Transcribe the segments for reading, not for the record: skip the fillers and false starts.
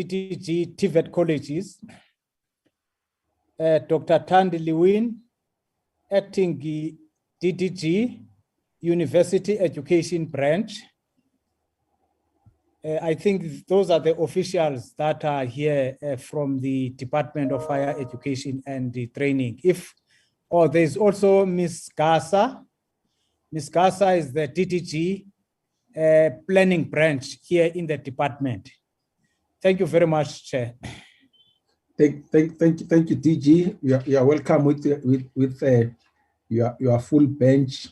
DTG Tibet colleges, Dr. Thandi Lewin, acting DTG University Education Branch. I think those are the officials that are here from the Department of Higher Education and the Training. There's also Ms. Gasa. Ms. Gasa is the DTG Planning Branch here in the department. Thank you very much, Chair. Thank you, DG. You are welcome with your full bench.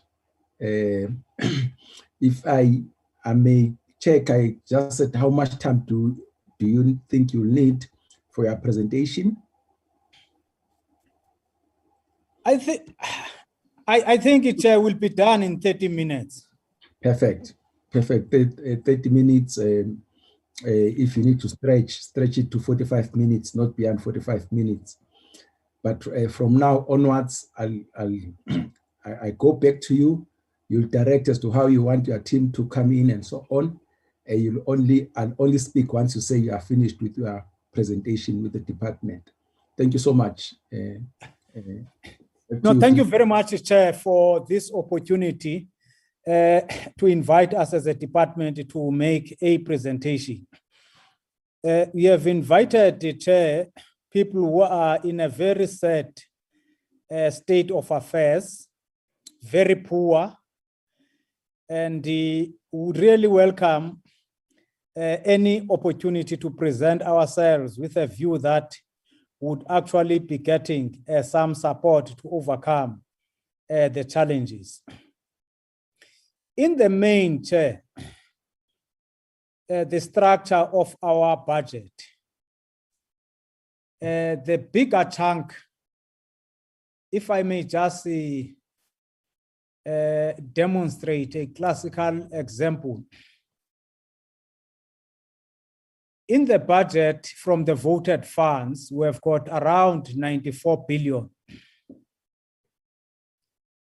If I may check, I just said, how much time do you think you'll need for your presentation? I think it will be done in 30 minutes. Perfect. 30 minutes. If you need to stretch it to 45 minutes, not beyond 45 minutes. But from now onwards, I go back to you. You'll direct as to how you want your team to come in and so on. I'll only speak once you say you are finished with your presentation with the department. Thank you so much. Thank you very much, Chair, for this opportunity to invite us as a department to make a presentation. We have invited the Chair, people who are in a very sad state of affairs, very poor, and would really welcome any opportunity to present ourselves with a view that would actually be getting some support to overcome the challenges. In the main, Chair, the structure of our budget, the bigger chunk, if I may just demonstrate a classical example. In the budget from the voted funds, we have got around 94 billion.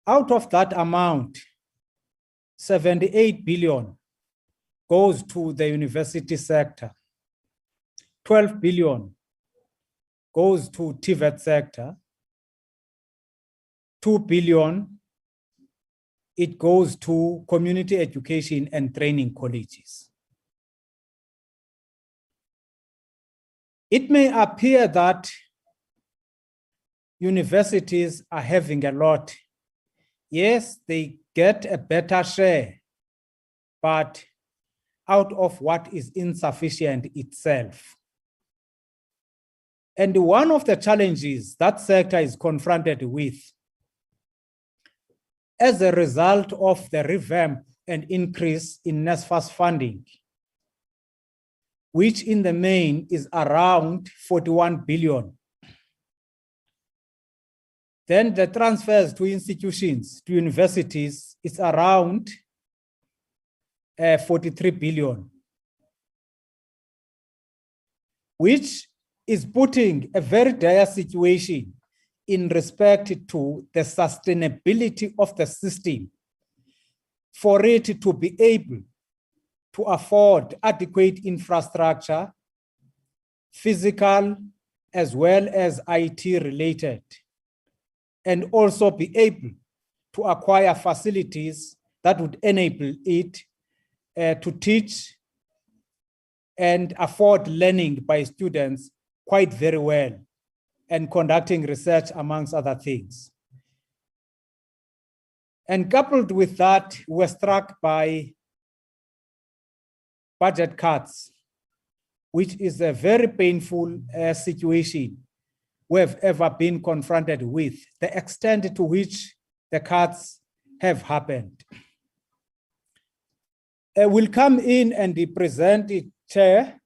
Out of that amount, 78 billion goes to the university sector. 12 billion goes to Tibet sector. 2 billion, it goes to community education and training colleges. It may appear that universities are having a lot. Yes, they get a better share, but out of what is insufficient itself. And one of the challenges that sector is confronted with as a result of the revamp and increase in NSFAS funding, which in the main is around 41 billion. Then the transfers to institutions, to universities, is around 43 billion, which is putting a very dire situation in respect to the sustainability of the system for it to be able to afford adequate infrastructure, physical as well as IT related, and also be able to acquire facilities that would enable it to teach and afford learning by students quite very well and conducting research amongst other things. And coupled with that, we're struck by budget cuts, which is a very painful situation we have ever been confronted with, the extent to which the cuts have happened. We'll come in and present it, Chair,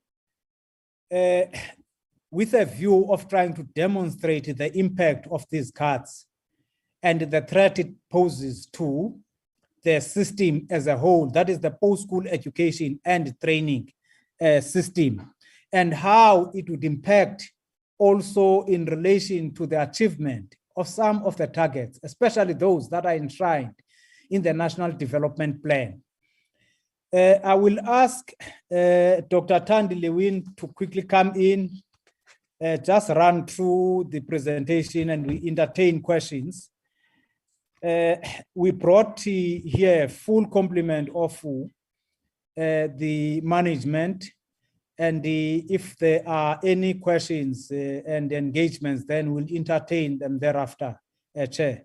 with a view of trying to demonstrate the impact of these cuts and the threat it poses to the system as a whole, that is the post-school education and training system, and how it would impact also in relation to the achievement of some of the targets, especially those that are enshrined in the National Development Plan. I will ask Dr. Thandi Lewin to quickly come in, just run through the presentation and we entertain questions. We brought here a full complement of the management, and if there are any questions and engagements, then we'll entertain them thereafter, Chair.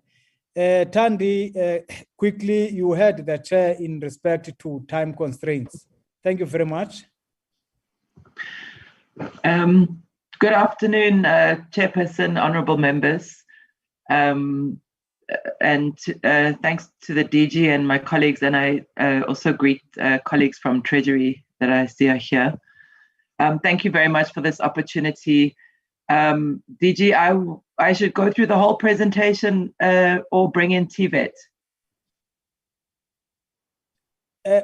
Thandi, quickly, you heard the Chair in respect to time constraints. Thank you very much. Good afternoon, Chairperson, honorable members. And thanks to the DG and my colleagues, and I also greet colleagues from Treasury that I see are here. Thank you very much for this opportunity. DG, I should go through the whole presentation or bring in Tibet?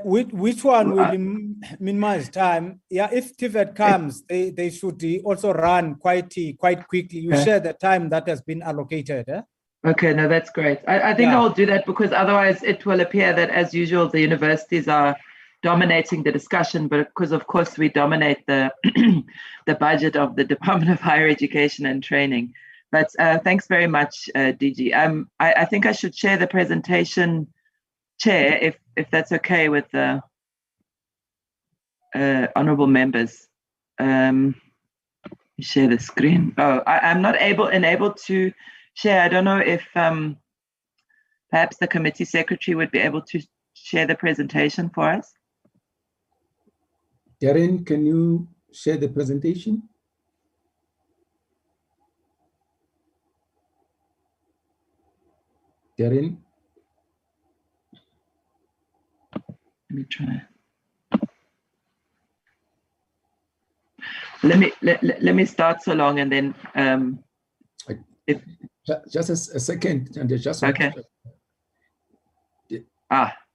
Which one will minimize time? Yeah, if Tibet comes, they should also run quite quickly. You share the time that has been allocated. Okay, no, that's great. I think I'll do that because otherwise it will appear that, as usual, the universities are dominating the discussion, but because of course we dominate the the budget of the Department of Higher Education and Training. But thanks very much, DG. I think I should share the presentation, Chair, if that's okay with the honourable members. Share the screen. Oh, I'm not enabled to share. I don't know if perhaps the committee secretary would be able to share the presentation for us. Darren, can you share the presentation? Darren? Let me try. Let me start so long, and then if just a second, and just okay. There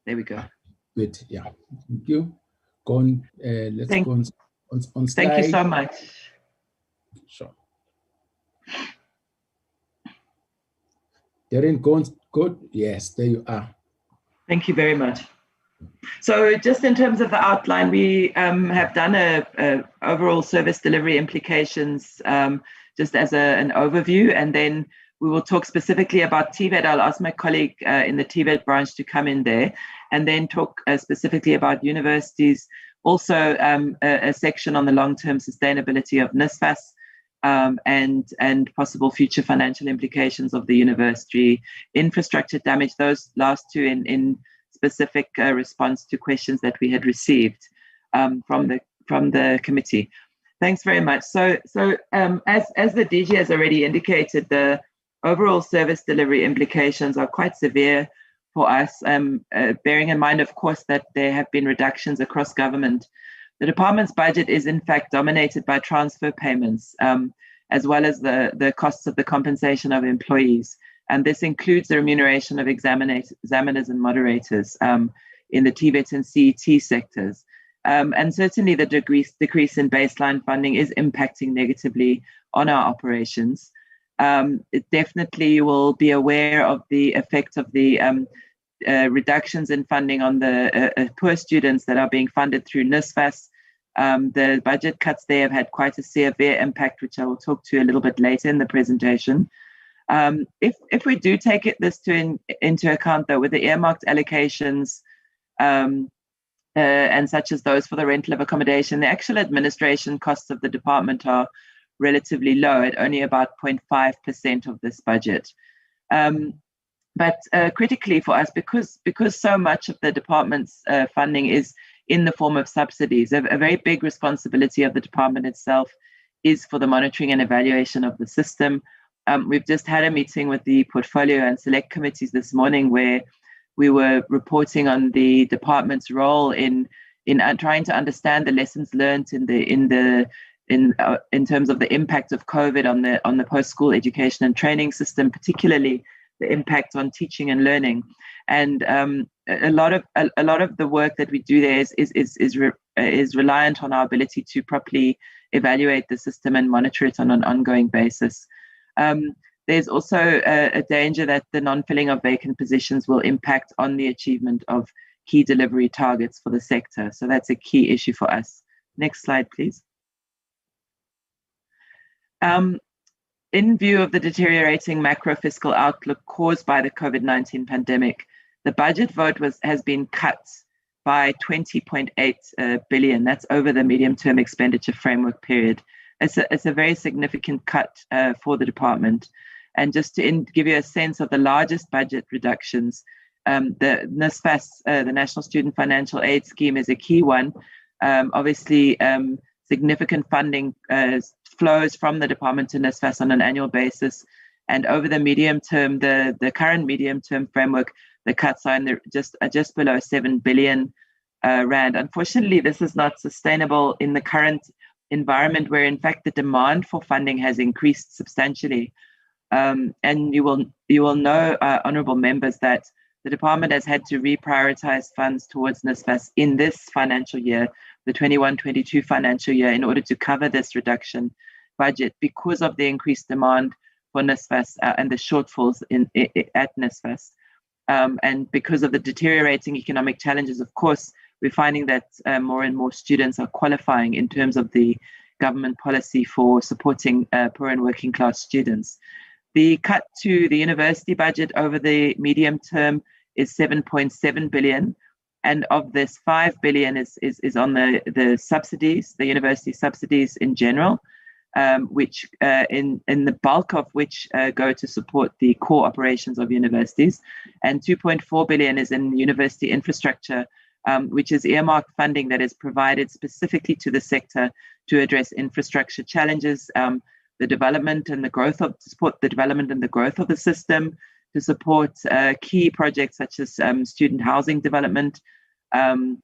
we go. Good. Yeah. Thank you. Go on. Let's go on slide. Thank you so much. Sure. Darren, go on. Good. Yes, there you are. Thank you very much. So just in terms of the outline, we have done a overall service delivery implications just as an overview, and then we will talk specifically about Tibet. I'll ask my colleague in the Tibet branch to come in there, and then talk specifically about universities. Also a section on the long-term sustainability of NSFAS and possible future financial implications of the university infrastructure damage. Those last two in specific response to questions that we had received from the committee. Thanks very much. So as the DG has already indicated, the overall service delivery implications are quite severe for us, bearing in mind, of course, that there have been reductions across government. The department's budget is in fact dominated by transfer payments, as well as the costs of the compensation of employees. And this includes the remuneration of examiners and moderators in the Tibet and CET sectors. And certainly the decrease in baseline funding is impacting negatively on our operations. It definitely will be aware of the effect of the reductions in funding on the poor students that are being funded through NSFAS. The budget cuts there have had quite a severe impact, which I will talk to a little bit later in the presentation. If we do take into account, though, with the earmarked allocations and such as those for the rental of accommodation, the actual administration costs of the department are relatively low at only about 0.5% of this budget. But critically for us, because so much of the department's funding is in the form of subsidies, a very big responsibility of the department itself is for the monitoring and evaluation of the system. We've just had a meeting with the portfolio and select committees this morning where we were reporting on the department's role in trying to understand the lessons learned in terms of the impact of COVID on the post-school education and training system, particularly the impact on teaching and learning. And a lot of the work that we do there is reliant on our ability to properly evaluate the system and monitor it on an ongoing basis. There's also a danger that the non-filling of vacant positions will impact on the achievement of key delivery targets for the sector. So that's a key issue for us. Next slide, please. In view of the deteriorating macro fiscal outlook caused by the COVID-19 pandemic, the budget vote has been cut by 20.8 billion. That's over the medium-term expenditure framework period. It's a very significant cut for the department. And just to give you a sense of the largest budget reductions, the NSFAS, the National Student Financial Aid Scheme, is a key one. Obviously, significant funding flows from the department to NSFAS on an annual basis. And over the medium term, the current medium-term framework, the cuts are just below 7 billion rand. Unfortunately, this is not sustainable in the current environment, where in fact the demand for funding has increased substantially. And you will know, honourable members, that the department has had to reprioritize funds towards NSFAS in this financial year, the 21-22 financial year, in order to cover this reduction budget because of the increased demand for NSFAS and the shortfalls at NSFAS. And because of the deteriorating economic challenges, of course, we're finding that more and more students are qualifying in terms of the government policy for supporting poor and working class students. The cut to the university budget over the medium term is 7.7 billion. And of this, 5 billion is on the subsidies, the university subsidies in general, which in the bulk of which go to support the core operations of universities. And 2.4 billion is in university infrastructure, which is earmarked funding that is provided specifically to the sector to address infrastructure challenges, the development and the growth of, to support the development and the growth of the system, to support key projects such as student housing development, and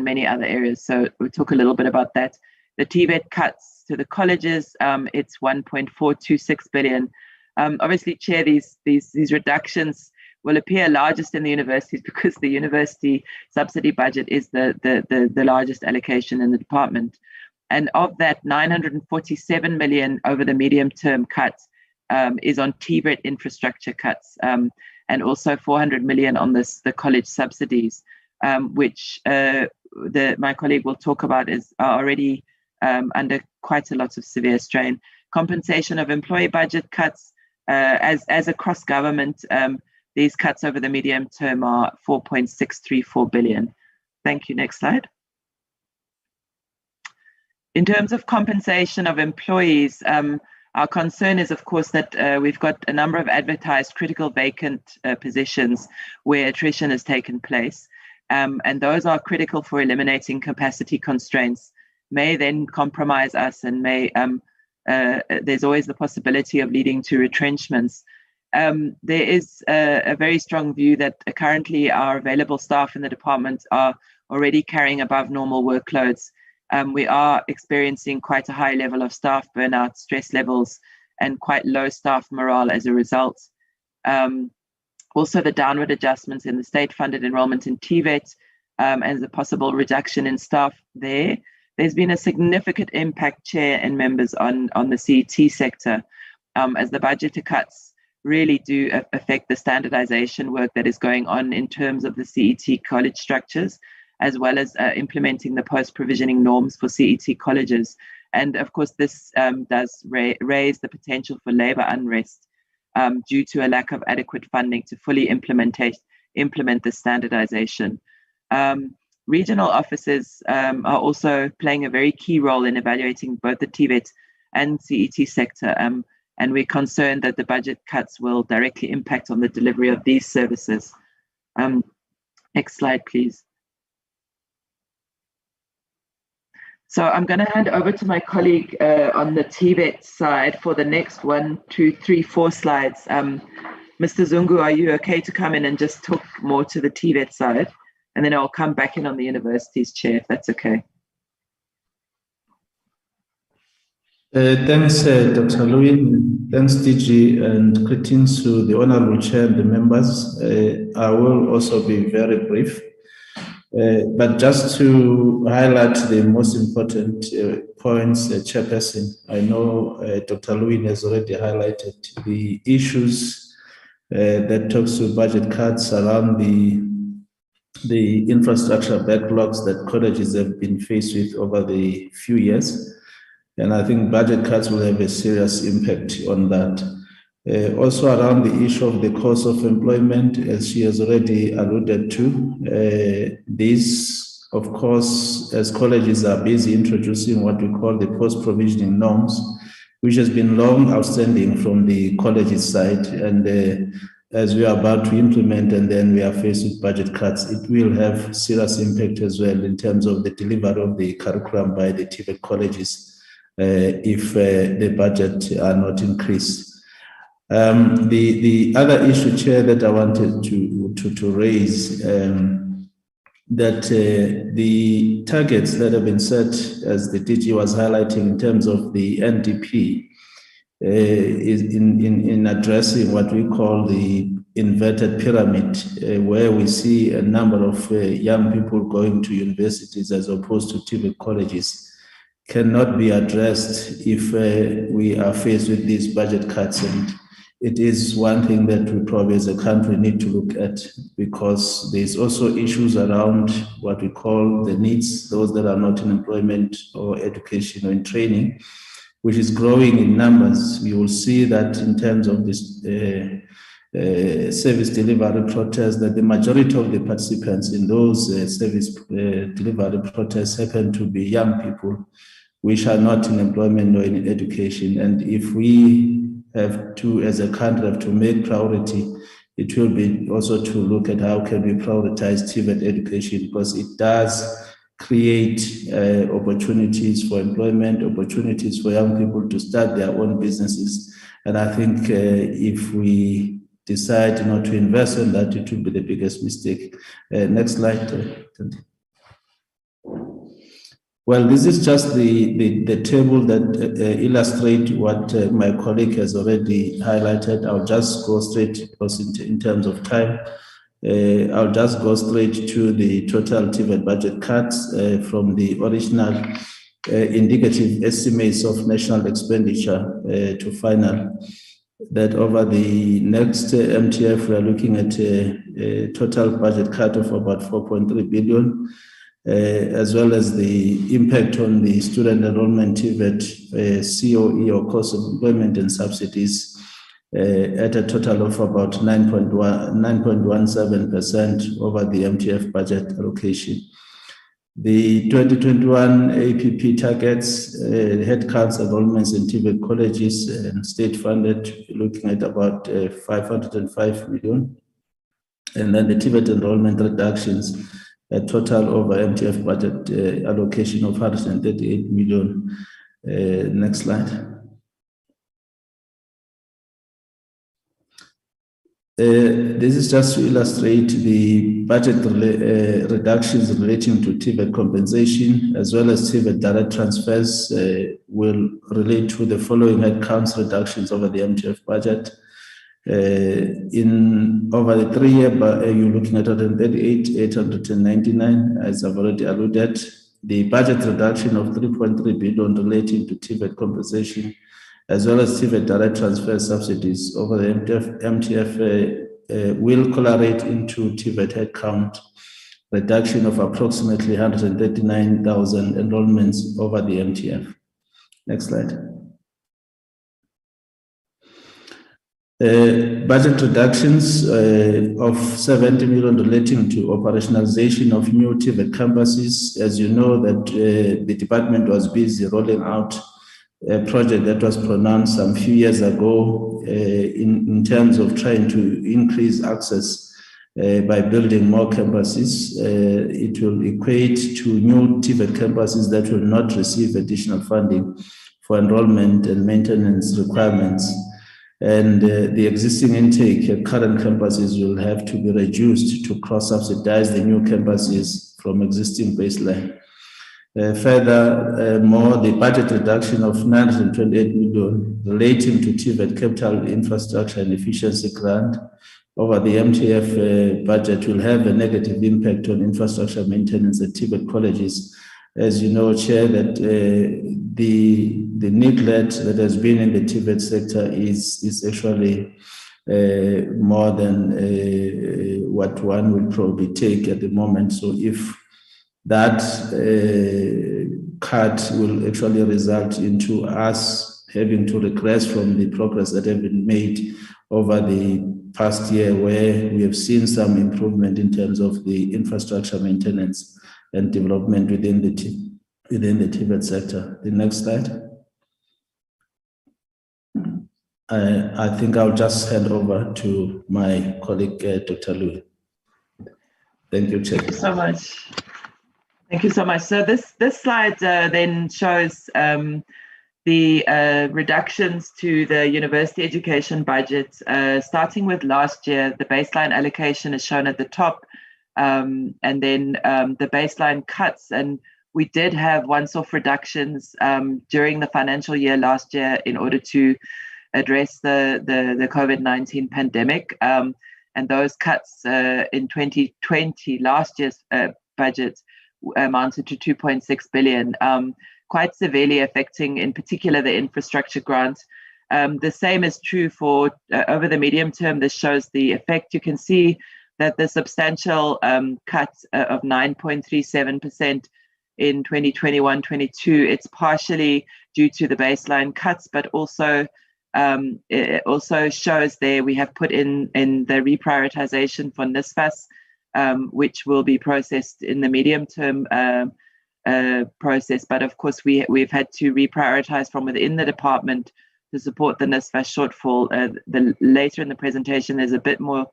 many other areas. So we'll talk a little bit about that. The Tibet cuts to the colleges, it's 1.426 billion. Obviously, Chair, these reductions will appear largest in the universities because the university subsidy budget is the largest allocation in the department. And of that, 947 million over the medium-term cut is on Tibet infrastructure cuts, and also 400 million on the college subsidies, which my colleague will talk about are already under quite a lot of severe strain. Compensation of employee budget cuts, as across government, these cuts over the medium term are 4.634 billion. Thank you. Next slide. In terms of compensation of employees, our concern is, of course, that we've got a number of advertised critical vacant positions where attrition has taken place. And those are critical for eliminating capacity constraints, may then compromise us, and there's always the possibility of leading to retrenchments. There is a very strong view that currently our available staff in the department are already carrying above normal workloads. We are experiencing quite a high level of staff burnout, stress levels, and quite low staff morale as a result. Also, the downward adjustments in the state-funded enrollment in Tibet and the possible reduction in staff there. There's been a significant impact, Chair and members, on the CET sector, as the budget cuts really do affect the standardization work that is going on in terms of the CET college structures, as well as implementing the post-provisioning norms for CET colleges. And of course, this does raise the potential for labor unrest due to a lack of adequate funding to fully implement the standardization. Regional offices are also playing a very key role in evaluating both the Tibet and CET sector, and we're concerned that the budget cuts will directly impact on the delivery of these services. Next slide, please. So I'm going to hand over to my colleague on the Tibet side for the next 1, 2, 3, 4 slides. Mr. Zungu, are you okay to come in and just talk more to the Tibet side? And then I'll come back in on the university's, Chair, if that's okay. Thanks, Dr. Lewin. Thanks, DG, and greetings to the Honorable Chair and the members. I will also be very brief. But just to highlight the most important points, Chairperson, I know Dr. Lewin has already highlighted the issues that talks to budget cuts around the the infrastructure backlogs that colleges have been faced with over the few years. And I think budget cuts will have a serious impact on that. Also around the issue of the cost of employment, as she has already alluded to, this, of course, as colleges are busy introducing what we call the post-provisioning norms, which has been long outstanding from the colleges side. And as we are about to implement and then we are faced with budget cuts, it will have serious impact as well in terms of the delivery of the curriculum by the Tibet colleges if the budget are not increased. The other issue, Chair, that I wanted to raise, that the targets that have been set, as the DG was highlighting in terms of the NDP, is in addressing what we call the inverted pyramid, where we see a number of young people going to universities as opposed to Tibet colleges, cannot be addressed if we are faced with these budget cuts. And it is one thing that we probably as a country need to look at, because there's also issues around what we call the needs, those that are not in employment or education or in training, which is growing in numbers. You will see that in terms of this service delivery protests, that the majority of the participants in those service delivery protests happen to be young people, which are not in employment or in education. And if we have to, as a country, have to make priority, it will be also to look at how can we prioritize Tibet education, because it does create opportunities for employment, opportunities for young people to start their own businesses. And I think if we decide not to invest in that, it will be the biggest mistake. Next slide. Well, this is just the table that illustrates what my colleague has already highlighted. I'll just go straight, because in terms of time, I'll just go straight to the total Tibet budget cuts from the original indicative estimates of national expenditure to final. That over the next MTF, we are looking at a total budget cut of about 4.3 billion. As well as the impact on the student enrollment Tibet COE, or cost of employment and subsidies, at a total of about 9.17% over the MTF budget allocation. The 2021 APP targets, headcounts, enrollments in Tibet colleges and state funded, looking at about 505 million. And then the Tibet enrollment reductions, a total over MTF budget allocation of 138 million. Next slide. This is just to illustrate the budget reductions relating to Tibet compensation, as well as Tibet direct transfers will relate to the following headcounts reductions over the MTF budget. Over the 3 year, you're looking at 138,899, as I've already alluded. The budget reduction of 3.3 billion relating to Tibet compensation, as well as Tibet direct transfer subsidies over the MTF will correlate into Tibet headcount reduction of approximately 139,000 enrollments over the MTF. Next slide. Budget reductions of 70 million relating to operationalization of new Tibet campuses. As you know, that the department was busy rolling out a project that was pronounced some few years ago in terms of trying to increase access by building more campuses. It will equate to new Tibet campuses that will not receive additional funding for enrollment and maintenance requirements. And the existing intake at current campuses will have to be reduced to cross-subsidize the new campuses from existing baseline. Furthermore, the budget reduction of 928 million relating to Tibet capital infrastructure and efficiency grant over the MTF budget will have a negative impact on infrastructure maintenance at Tibet colleges. As you know, Chair, that the neglect that has been in the Tibet sector is actually more than what one will probably take at the moment. So if that cut will actually result into us having to regress from the progress that have been made over the past year, where we have seen some improvement in terms of the infrastructure maintenance and development within the Tibet sector. The next slide. I think I'll just hand over to my colleague, Dr. Louis. Thank you, Chair. Thank you so much. Thank you so much. So this slide then shows the reductions to the university education budget, starting with last year. The baseline allocation is shown at the top, and then the baseline cuts. And we did have once-off reductions during the financial year last year in order to address the COVID-19 pandemic. And those cuts in 2020, last year's budget, amounted to 2.6 billion, quite severely affecting, in particular, the infrastructure grant. The same is true for over the medium term. This shows the effect. You can see that the substantial cut of 9.37% in 2021-22, it's partially due to the baseline cuts, but also it also shows there we have put in the reprioritization for NSFAS, which will be processed in the medium term process. But of course, we've had to reprioritize from within the department to support the NSFAS shortfall. Later in the presentation, there's a bit more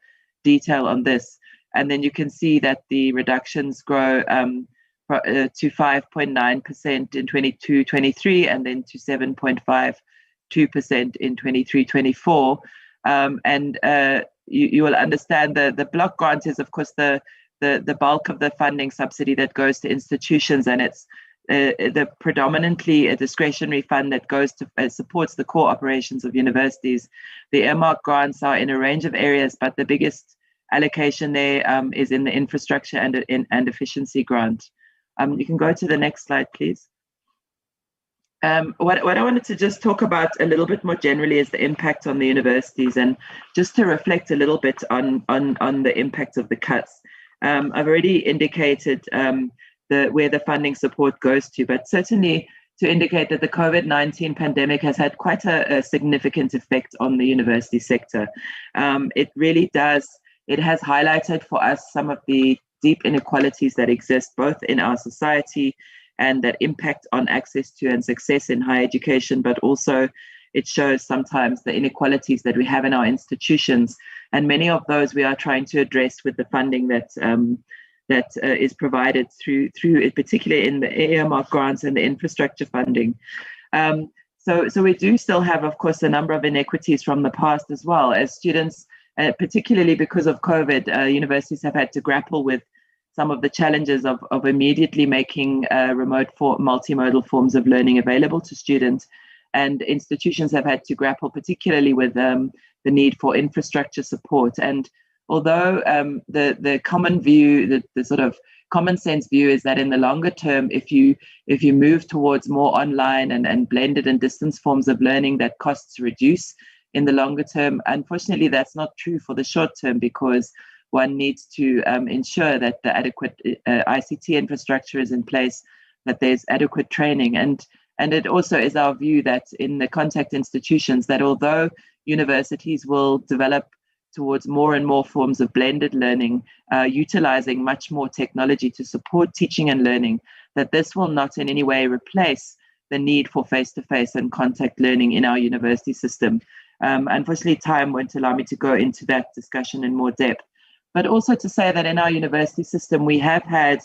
detail on this. And then you can see that the reductions grow to 5.9% in 22-23, and then to 7.52% in 23-24. And you will understand the block grant is, of course, the bulk of the funding subsidy that goes to institutions, and it's the predominantly a discretionary fund that goes to supports the core operations of universities. The earmark grants are in a range of areas, but the biggest allocation there is in the infrastructure and efficiency grant. You can go to the next slide, please. What I wanted to just talk about a little bit more generally is the impact on the universities, and just to reflect a little bit on the impact of the cuts. I've already indicated where the funding support goes to, but certainly to indicate that the COVID-19 pandemic has had quite a significant effect on the university sector. It really does. It has highlighted for us some of the deep inequalities that exist both in our society and that impact on access to and success in higher education, but also it shows sometimes the inequalities that we have in our institutions. And many of those we are trying to address with the funding that is provided through particularly in the earmark grants and the infrastructure funding. So we do still have, of course, a number of inequities from the past as well. As students, particularly because of COVID, universities have had to grapple with some of the challenges of immediately making remote multimodal forms of learning available to students. And institutions have had to grapple particularly with the need for infrastructure support. And although the common view, the sort of common sense view is that in the longer term, if you move towards more online and blended and distance forms of learning, that costs reduce in the longer term. Unfortunately, that's not true for the short term, because one needs to ensure that the adequate ICT infrastructure is in place, that there's adequate training. And it also is our view that in the contact institutions, that although universities will develop towards more and more forms of blended learning, utilizing much more technology to support teaching and learning, that this will not in any way replace the need for face-to-face and contact learning in our university system. Unfortunately, time won't allow me to go into that discussion in more depth. But also to say that in our university system, we have had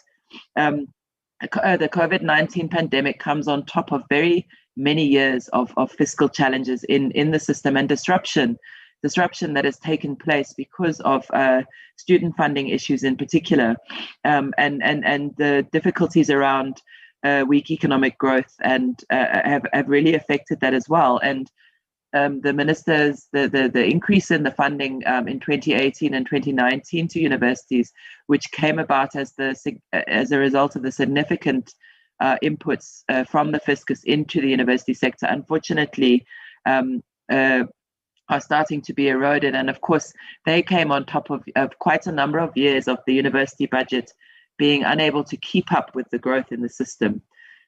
the COVID-19 pandemic comes on top of very many years of fiscal challenges in the system, and disruption that has taken place because of student funding issues in particular, and the difficulties around weak economic growth and have really affected that as well. And the ministers, the increase in the funding in 2018 and 2019 to universities, which came about as a result of the significant inputs from the fiscus into the university sector, unfortunately are starting to be eroded. And of course, they came on top of quite a number of years of the university budget being unable to keep up with the growth in the system.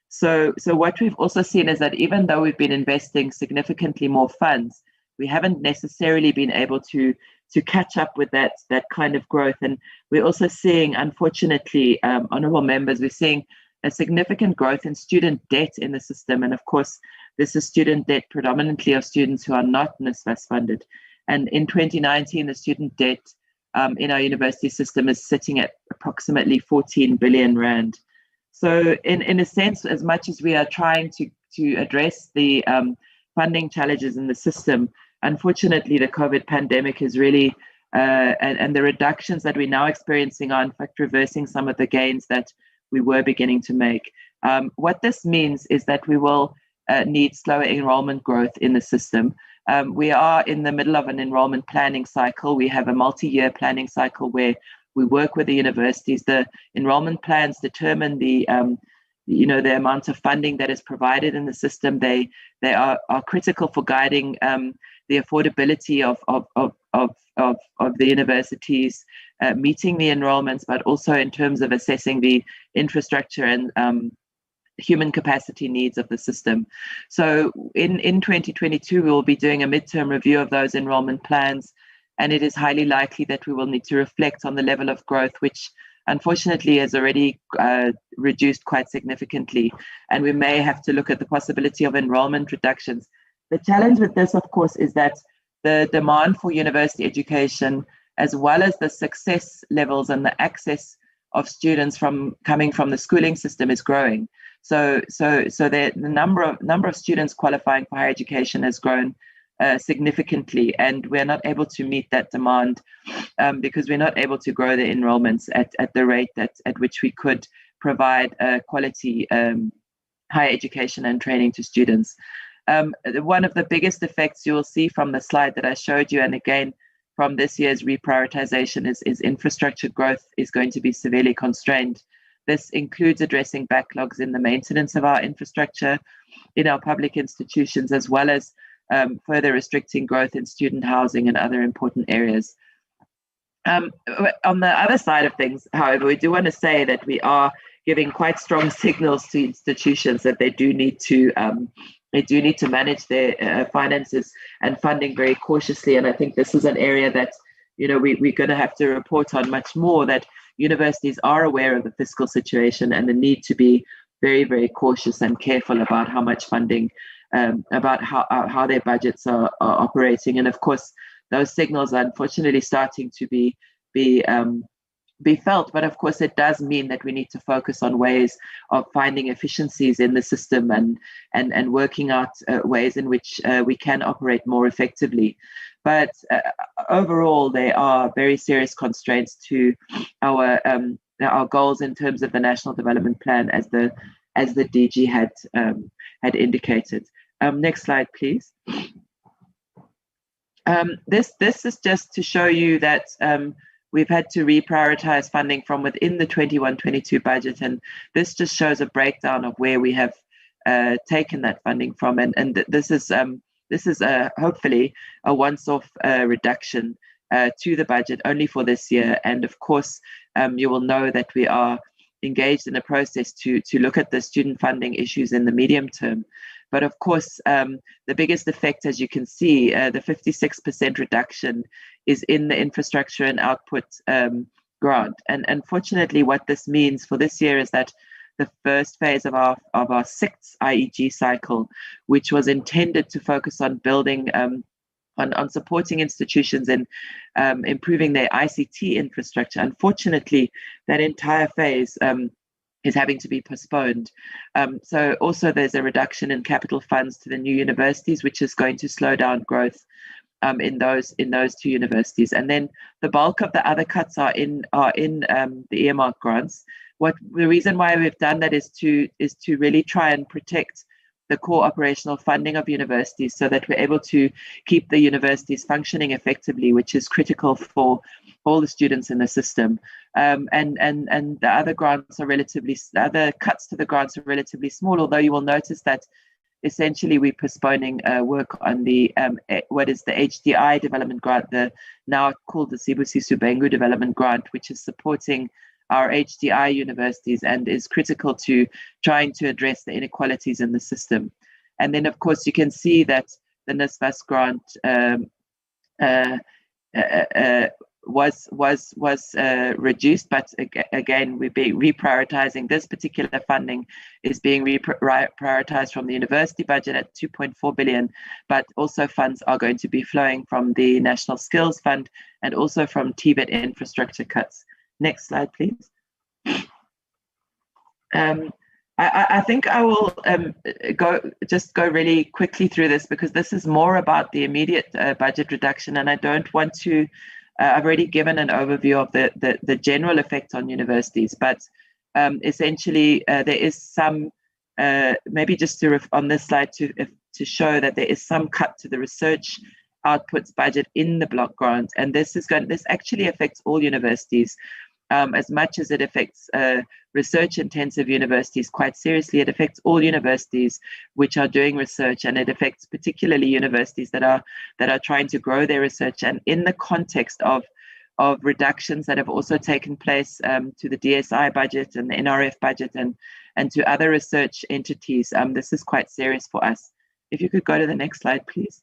So what we've also seen is that even though we've been investing significantly more funds, we haven't necessarily been able to catch up with that kind of growth. And we're also seeing, unfortunately, honorable members, we're seeing a significant growth in student debt in the system. And of course, this is student debt predominantly of students who are not NSFAS funded. And in 2019, the student debt in our university system is sitting at approximately 14 billion rand. So in a sense, as much as we are trying to address the funding challenges in the system, unfortunately, the COVID pandemic has really, and the reductions that we're now experiencing are in fact reversing some of the gains that we were beginning to make. What this means is that we will need slower enrollment growth in the system. We are in the middle of an enrollment planning cycle. We have a multi-year planning cycle where we work with the universities. The enrollment plans determine the amount of funding that is provided in the system. They are critical for guiding the affordability of the universities, meeting the enrollments, but also in terms of assessing the infrastructure and human capacity needs of the system. So in 2022, we will be doing a midterm review of those enrollment plans, and it is highly likely that we will need to reflect on the level of growth, which unfortunately has already reduced quite significantly, and we may have to look at the possibility of enrollment reductions. The challenge with this, of course, is that the demand for university education, as well as the success levels and the access of students coming from the schooling system, is growing. So the number of students qualifying for higher education has grown significantly, and we're not able to meet that demand because we're not able to grow the enrollments at the rate at which we could provide quality higher education and training to students. One of the biggest effects you will see from the slide that I showed you, and again from this year's reprioritization, is infrastructure growth is going to be severely constrained. This includes addressing backlogs in the maintenance of our infrastructure in our public institutions, as well as further restricting growth in student housing and other important areas. On the other side of things, however, we do want to say that we are giving quite strong signals to institutions that they do need to manage their finances and funding very cautiously. And I think this is an area that we're going to have to report on much more, that universities are aware of the fiscal situation and the need to be very, very cautious and careful about how much funding, about how their budgets are operating. And of course, those signals are unfortunately starting to be felt. But of course, it does mean that we need to focus on ways of finding efficiencies in the system and working out ways in which we can operate more effectively. But overall, there are very serious constraints to our goals in terms of the National Development Plan, as the DG had indicated. Next slide, please. This is just to show you that we've had to reprioritize funding from within the 21-22 budget, and this just shows a breakdown of where we have taken that funding from, and this is hopefully a once-off reduction to the budget only for this year. And of course, you will know that we are engaged in a process to look at the student funding issues in the medium term. But of course, the biggest effect, as you can see, the 56% reduction is in the infrastructure and output grant. And unfortunately, what this means for this year is that the first phase of our sixth IEG cycle, which was intended to focus on building, on supporting institutions and improving their ICT infrastructure, unfortunately, that entire phase is having to be postponed. So also there's a reduction in capital funds to the new universities, which is going to slow down growth in those two universities. And then the bulk of the other cuts are in the earmark grants. The reason why we've done that is to really try and protect the core operational funding of universities, so that we're able to keep the universities functioning effectively, which is critical for all the students in the system. And the other cuts to the grants are relatively small, although you will notice that essentially we're postponing work on the what is the HDI development grant, the now called the Sibusiso Bengu development grant, which is supporting our HDI universities and is critical to trying to address the inequalities in the system. And then, of course, you can see that the NSFAS grant was reduced, but again, we're reprioritizing. This particular funding is being reprioritized from the university budget at 2.4 billion, but also funds are going to be flowing from the National Skills Fund and also from Tibet infrastructure cuts. Next slide, please. I think I will go really quickly through this, because this is more about the immediate budget reduction, and I don't want to. I've already given an overview of the general effect on universities, but essentially there is some maybe just to on this slide to show that there is some cut to the research outputs budget in the block grant, and this actually affects all universities. As much as it affects research-intensive universities quite seriously, it affects all universities which are doing research, and it affects particularly universities that are trying to grow their research. And in the context of reductions that have also taken place to the DSI budget and the NRF budget and to other research entities, this is quite serious for us. If you could go to the next slide, please.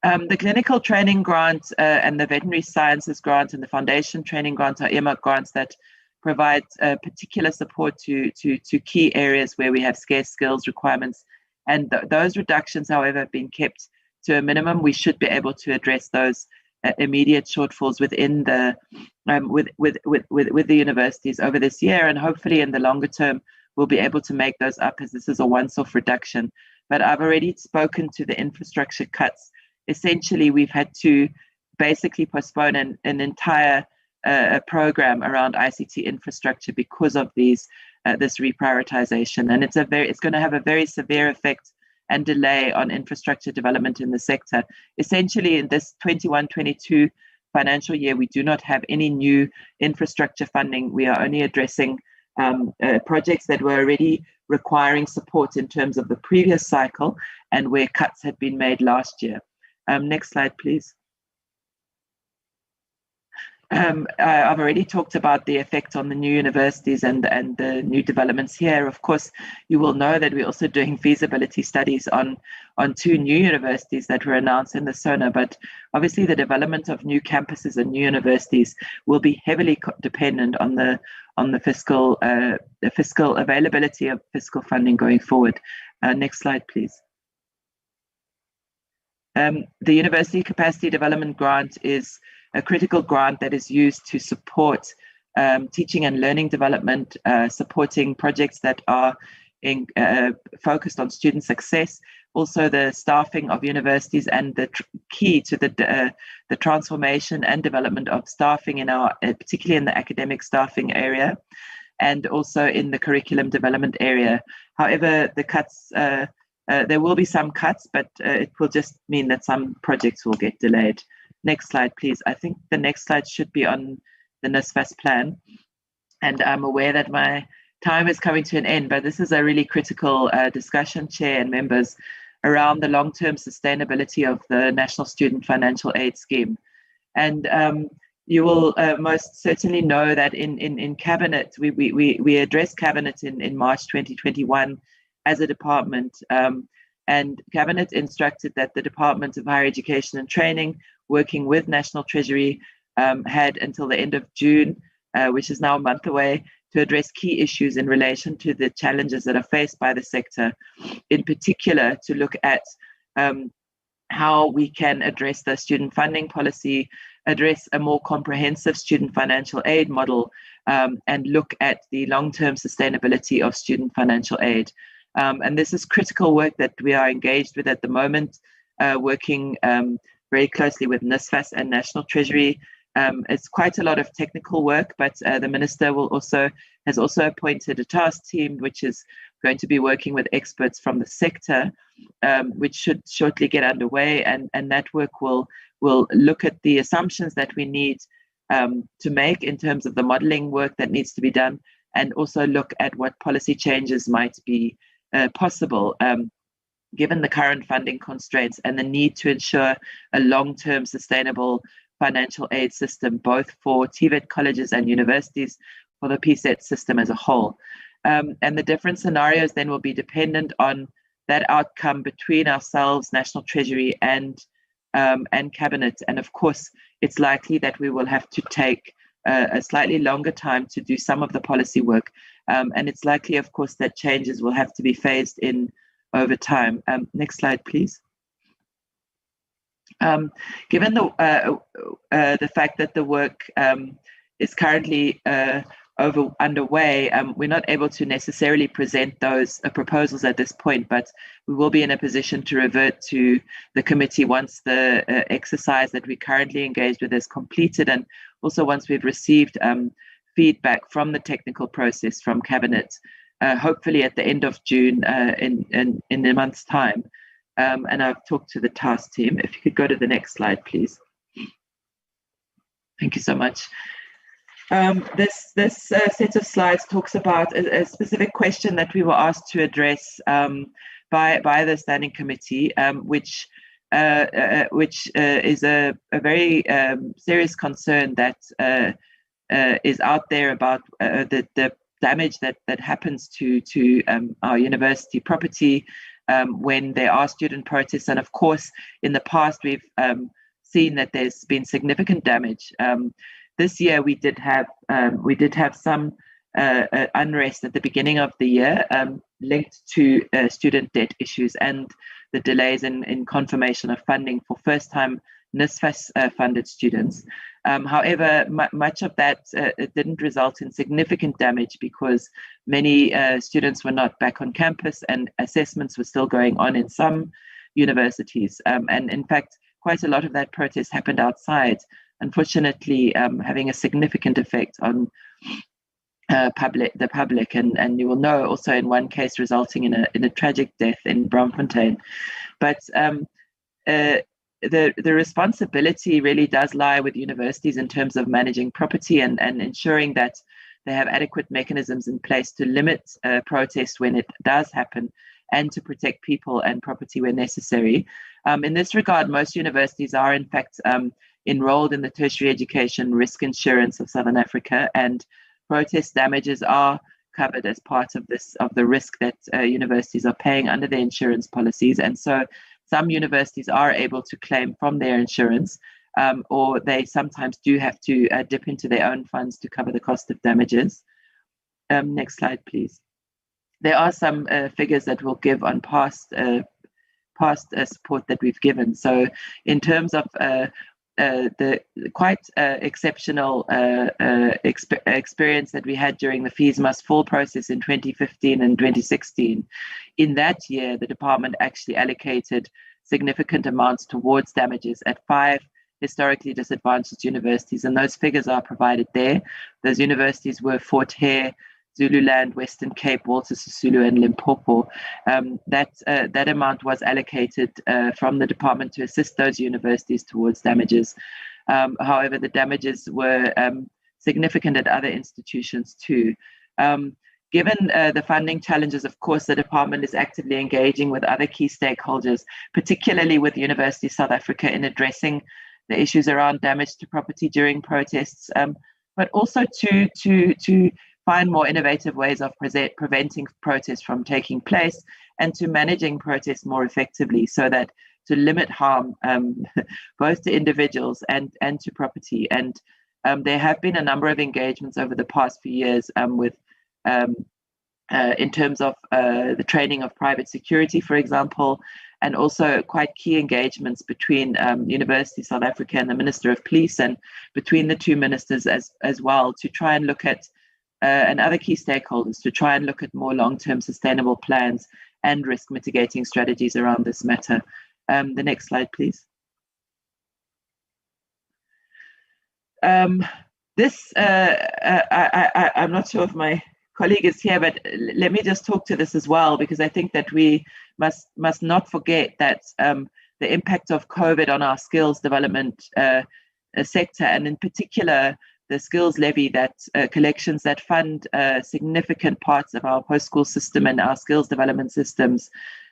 The clinical training grant and the veterinary sciences grant and the foundation training grant are earmarked grants that provide particular support to key areas where we have scarce skills requirements. And those reductions, however, have been kept to a minimum. We should be able to address those immediate shortfalls within the with the universities over this year, and hopefully in the longer term we'll be able to make those up, as this is a once-off reduction. But I've already spoken to the infrastructure cuts. Essentially, we've had to basically postpone an entire program around ICT infrastructure because of this reprioritization, and it's going to have a very severe effect and delay on infrastructure development in the sector. Essentially, in this 21-22 financial year, we do not have any new infrastructure funding. We are only addressing projects that were already requiring support in terms of the previous cycle and where cuts had been made last year. Next slide, please. I've already talked about the effect on the new universities and the new developments here. Of course, you will know that we're also doing feasibility studies on 2 new universities that were announced in the SONA, but obviously the development of new campuses and new universities will be heavily dependent on the fiscal availability of fiscal funding going forward. Next slide, please. The University Capacity Development Grant is a critical grant that is used to support teaching and learning development, supporting projects that are focused on student success, also the staffing of universities, and the key to the transformation and development of staffing in our, particularly in the academic staffing area, and also in the curriculum development area. However, the cuts, there will be some cuts, but it will just mean that some projects will get delayed. Next slide, please. I think the next slide should be on the NSFAS plan. And I'm aware that my time is coming to an end, but this is a really critical discussion, Chair and members, around the long-term sustainability of the National Student Financial Aid Scheme. And you will most certainly know that in Cabinet, we addressed Cabinet in March 2021 as a department, and Cabinet instructed that the Department of Higher Education and Training, working with National Treasury, had until the end of June, which is now a month away, to address key issues in relation to the challenges that are faced by the sector, in particular to look at how we can address the student funding policy, address a more comprehensive student financial aid model, and look at the long-term sustainability of student financial aid. And this is critical work that we are engaged with at the moment, working very closely with NSFAS and National Treasury. It's quite a lot of technical work, but the Minister has also appointed a task team, which is going to be working with experts from the sector, which should shortly get underway. And that work will look at the assumptions that we need to make in terms of the modeling work that needs to be done, and also look at what policy changes might be possible, given the current funding constraints and the need to ensure a long-term sustainable financial aid system, both for Tibet colleges and universities, for the PSET system as a whole. And the different scenarios then will be dependent on that outcome between ourselves, National Treasury, and Cabinet. And of course, it's likely that we will have to take a slightly longer time to do some of the policy work. And it's likely, of course, that changes will have to be phased in over time. Next slide, please. Given the fact that the work is currently underway, we're not able to necessarily present those proposals at this point, but we will be in a position to revert to the committee once the exercise that we currently engaged with is completed, and also once we've received feedback from the technical process from Cabinet, hopefully at the end of June in a month's time. And I've talked to the task team. If you could go to the next slide, please. Thank you so much. This set of slides talks about a specific question that we were asked to address by the Standing Committee, which is a very serious concern that is out there about the damage that happens to our university property when there are student protests. And of course, in the past, we've seen that there's been significant damage. This year, we did have some unrest at the beginning of the year linked to student debt issues and the delays in confirmation of funding for first-time NSFAS funded students. However, much of that didn't result in significant damage because many students were not back on campus and assessments were still going on in some universities. And in fact, quite a lot of that protest happened outside, unfortunately, having a significant effect on the public. And you will know also in one case resulting in a tragic death in Braamfontein. But the responsibility really does lie with universities in terms of managing property and ensuring that they have adequate mechanisms in place to limit protest when it does happen and to protect people and property where necessary. In this regard, most universities are in fact enrolled in the Tertiary Education Risk Insurance of Southern Africa, and protest damages are covered as part of the risk that universities are paying under their insurance policies. And so some universities are able to claim from their insurance, or they sometimes do have to dip into their own funds to cover the cost of damages. Next slide, please. There are some figures that we'll give on past support that we've given. So in terms of the quite exceptional experience that we had during the Fees Must Fall process in 2015 and 2016. In that year, the department actually allocated significant amounts towards damages at 5 historically disadvantaged universities, and those figures are provided there. Those universities were Fort Hare, Zululand, Western Cape, Walter Sisulu, and Limpopo. That amount was allocated from the department to assist those universities towards damages. However, the damages were significant at other institutions too. Given the funding challenges, of course, the department is actively engaging with other key stakeholders, particularly with University of South Africa, in addressing the issues around damage to property during protests, but also to find more innovative ways of preventing protests from taking place and to managing protests more effectively, so that to limit harm both to individuals and to property. And there have been a number of engagements over the past few years with in terms of the training of private security, for example, and also quite key engagements between University of South Africa and the Minister of Police, and between the two ministers as well, to try and look at and other key stakeholders to try and look at more long-term sustainable plans and risk mitigating strategies around this matter. The next slide, please. I'm not sure if my colleague is here, but let me just talk to this as well, because I think that we must not forget that the impact of COVID on our skills development sector, and in particular skills levy, that collections that fund significant parts of our post-school system and our skills development systems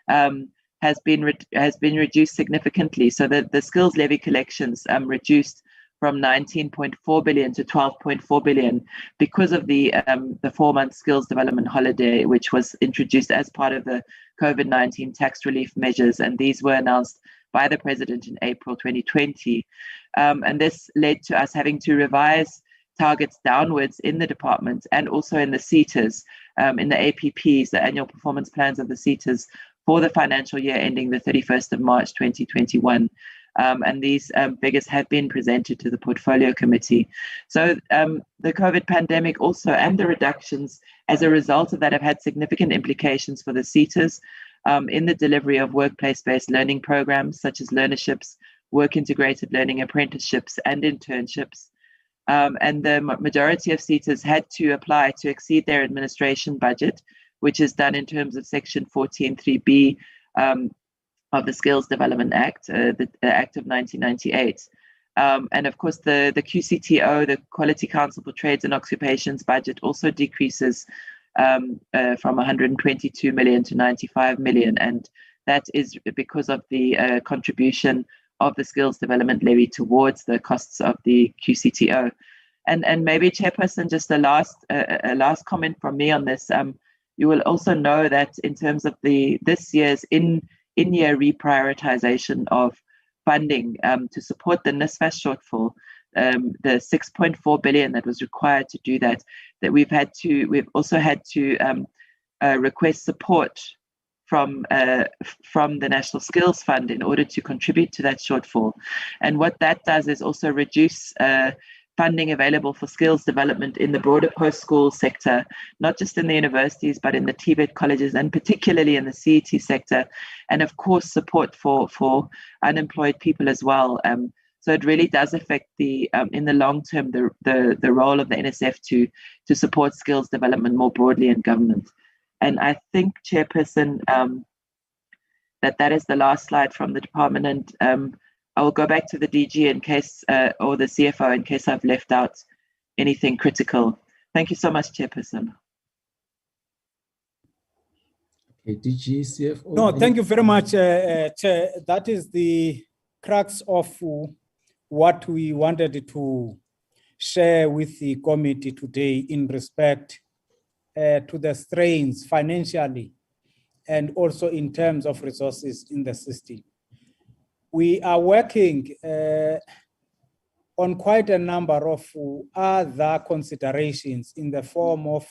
has been reduced significantly. So the skills levy collections reduced from 19.4 billion to 12.4 billion because of the 4-month skills development holiday, which was introduced as part of the COVID-19 tax relief measures. And these were announced by the president in April 2020. And this led to us having to revise targets downwards in the department and also in the CETAs, in the APPs, the annual performance plans of the CETAs for the financial year ending the 31st of March 2021. And these figures have been presented to the portfolio committee. So the COVID pandemic also and the reductions as a result of that have had significant implications for the CETAs in the delivery of workplace-based learning programs such as learnerships, work-integrated learning apprenticeships, and internships. And the majority of CETAs had to apply to exceed their administration budget, which is done in terms of Section 14.3b of the Skills Development Act, the Act of 1998. And of course, the QCTO, the Quality Council for Trades and Occupations budget also decreases from 122 million to 95 million. And that is because of the contribution of the skills development levy towards the costs of the QCTO. And maybe, Chairperson, just a last comment from me on this. You will also know that in terms of this year's in-year reprioritization of funding to support the NSFAS shortfall, the 6.4 billion that was required to do that we've also had to request support from the National Skills Fund in order to contribute to that shortfall. And what that does is also reduce funding available for skills development in the broader post-school sector, not just in the universities, but in the Tibet colleges and particularly in the CET sector, and of course support for unemployed people as well. So it really does affect in the long term the role of the NSF to support skills development more broadly in government. And I think, Chairperson, that is the last slide from the department, and I will go back to the DG in case, or the CFO in case I've left out anything critical. Thank you so much, Chairperson. Okay, DG, CFO. No, thank you very much, Chair. That is the crux of what we wanted to share with the committee today in respect to the strains financially and also in terms of resources in the system. We are working on quite a number of other considerations in the form of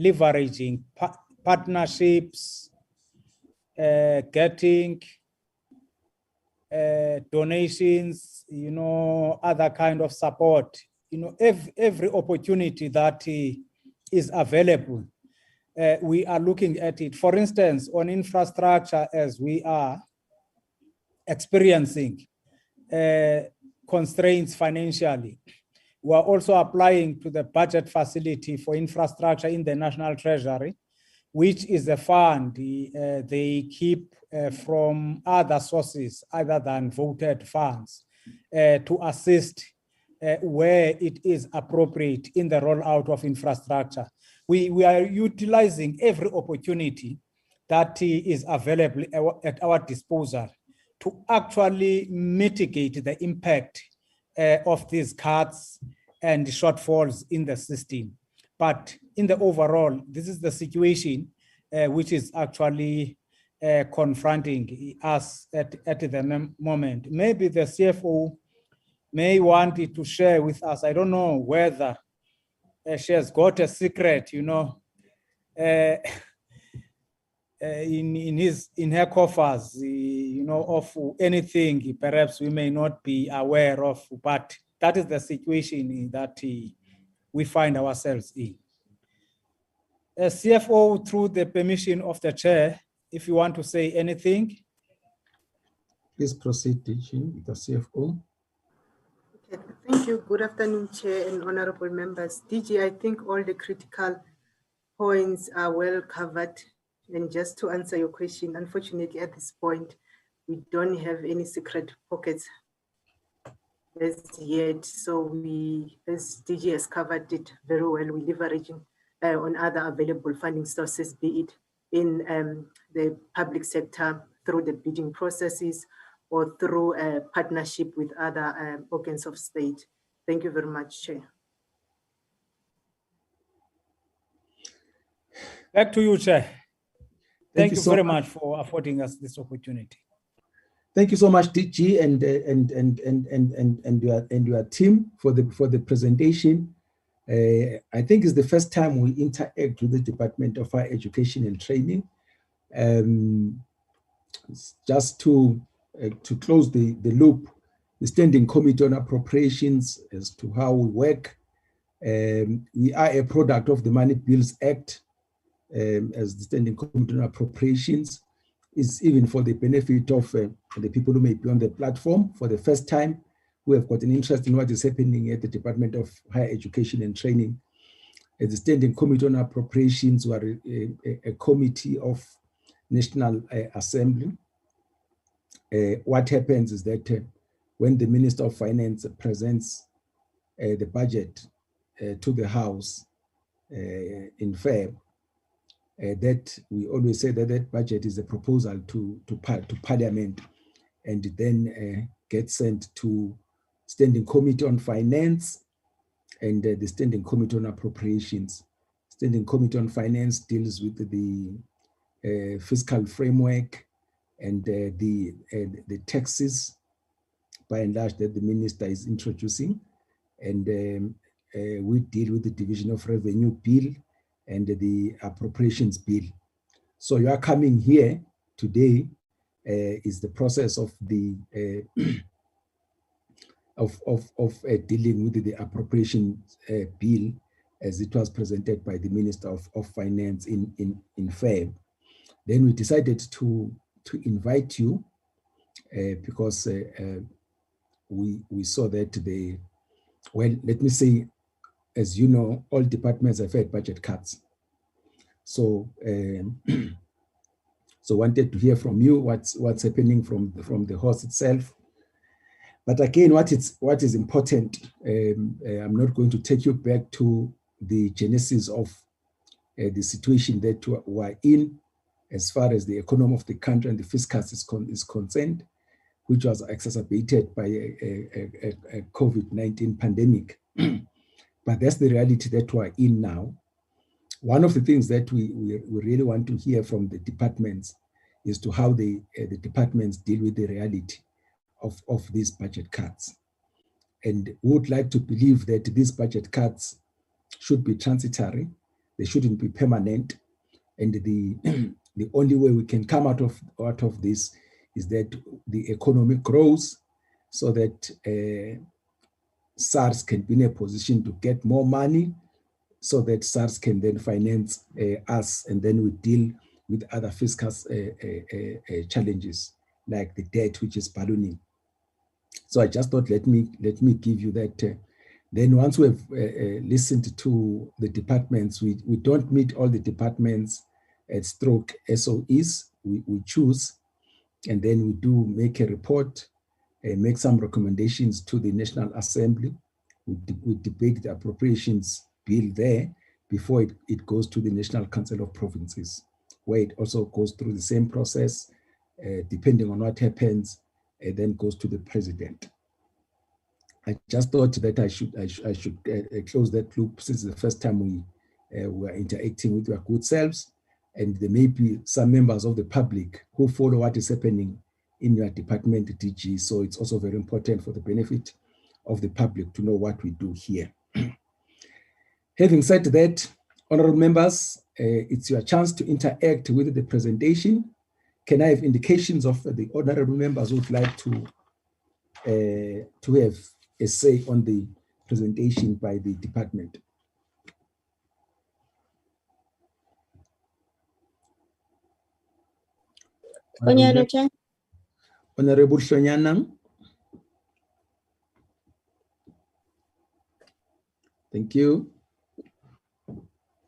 leveraging partnerships, getting donations, other kind of support, every opportunity that is available. We are looking at it. For instance, on infrastructure, as we are experiencing constraints financially, we are also applying to the budget facility for infrastructure in the National Treasury, which is a fund they keep from other sources other than voted funds to assist where it is appropriate in the rollout of infrastructure. We are utilizing every opportunity that is available at our disposal to actually mitigate the impact of these cuts and shortfalls in the system. But in the overall, this is the situation which is actually confronting us at the moment. Maybe the CFO may want it to share with us. I don't know whether she has got a secret, in her coffers, of anything perhaps we may not be aware of, but that is the situation that we find ourselves in. CFO, through the permission of the chair, if you want to say anything. Please proceed, DG, the CFO. Okay, thank you. Good afternoon, Chair and honorable members. DG, I think all the critical points are well covered. And just to answer your question, unfortunately, at this point, we don't have any secret pockets. as yet. So we, as DG has covered it very well, we're leveraging on other available funding sources, be it in the public sector through the bidding processes or through a partnership with other organs of state. Thank you very much, Chair. Back to you, Chair. Thank you so very much for affording us this opportunity. Thank you so much, DG, and your team for the presentation. I think it's the first time we interact with the Department of Higher Education and Training. Just to close the loop, the Standing Committee on Appropriations as to how we work. We are a product of the Money Bills Act, as the Standing Committee on Appropriations, is even for the benefit of the people who may be on the platform for the first time, who have got an interest in what is happening at the Department of Higher Education and Training. As the Standing Committee on Appropriations, we are a committee of National Assembly. What happens is that when the Minister of Finance presents the budget to the House in Feb, that we always say that that budget is a proposal to Parliament, and then gets sent to Standing Committee on Finance and the Standing Committee on Appropriations. Standing Committee on Finance deals with the fiscal framework and the taxes, by and large, that the minister is introducing, and we deal with the Division of Revenue Bill and the Appropriations Bill. So you are coming here today is the process of the dealing with the Appropriation Bill as it was presented by the Minister of Finance in Feb. Then we decided to invite you because we saw that well, let me say, as you know, all departments have had budget cuts. So so wanted to hear from you what's happening from the horse itself. But again, what is important, I'm not going to take you back to the genesis of the situation that we're in as far as the economy of the country and the fiscus is concerned, which was exacerbated by a COVID-19 pandemic. But that's the reality that we're in now. One of the things that we really want to hear from the departments is to how the departments deal with the reality of these budget cuts. And we would like to believe that these budget cuts should be transitory, they shouldn't be permanent. And the only way we can come out of this is that the economy grows so that SARS can be in a position to get more money so that SARS can then finance us, and then we deal with other fiscal challenges like the debt, which is ballooning. So I just thought, let me give you that. Then once we have listened to the departments, we don't meet all the departments at stroke SOEs, we choose, and then we do make a report, make some recommendations to the National Assembly. We debate the appropriations bill there before it goes to the National Council of Provinces, where it also goes through the same process, depending on what happens, and then goes to the president. I just thought that I should close that loop, since the first time we were interacting with your good selves, and there may be some members of the public who follow what is happening in your department, DG. So it's also very important for the benefit of the public to know what we do here. Having said that, honorable members, it's your chance to interact with the presentation. Can I have indications of the honorable members who would like to have a say on the presentation by the department? Honorable Shonyanang. Thank you.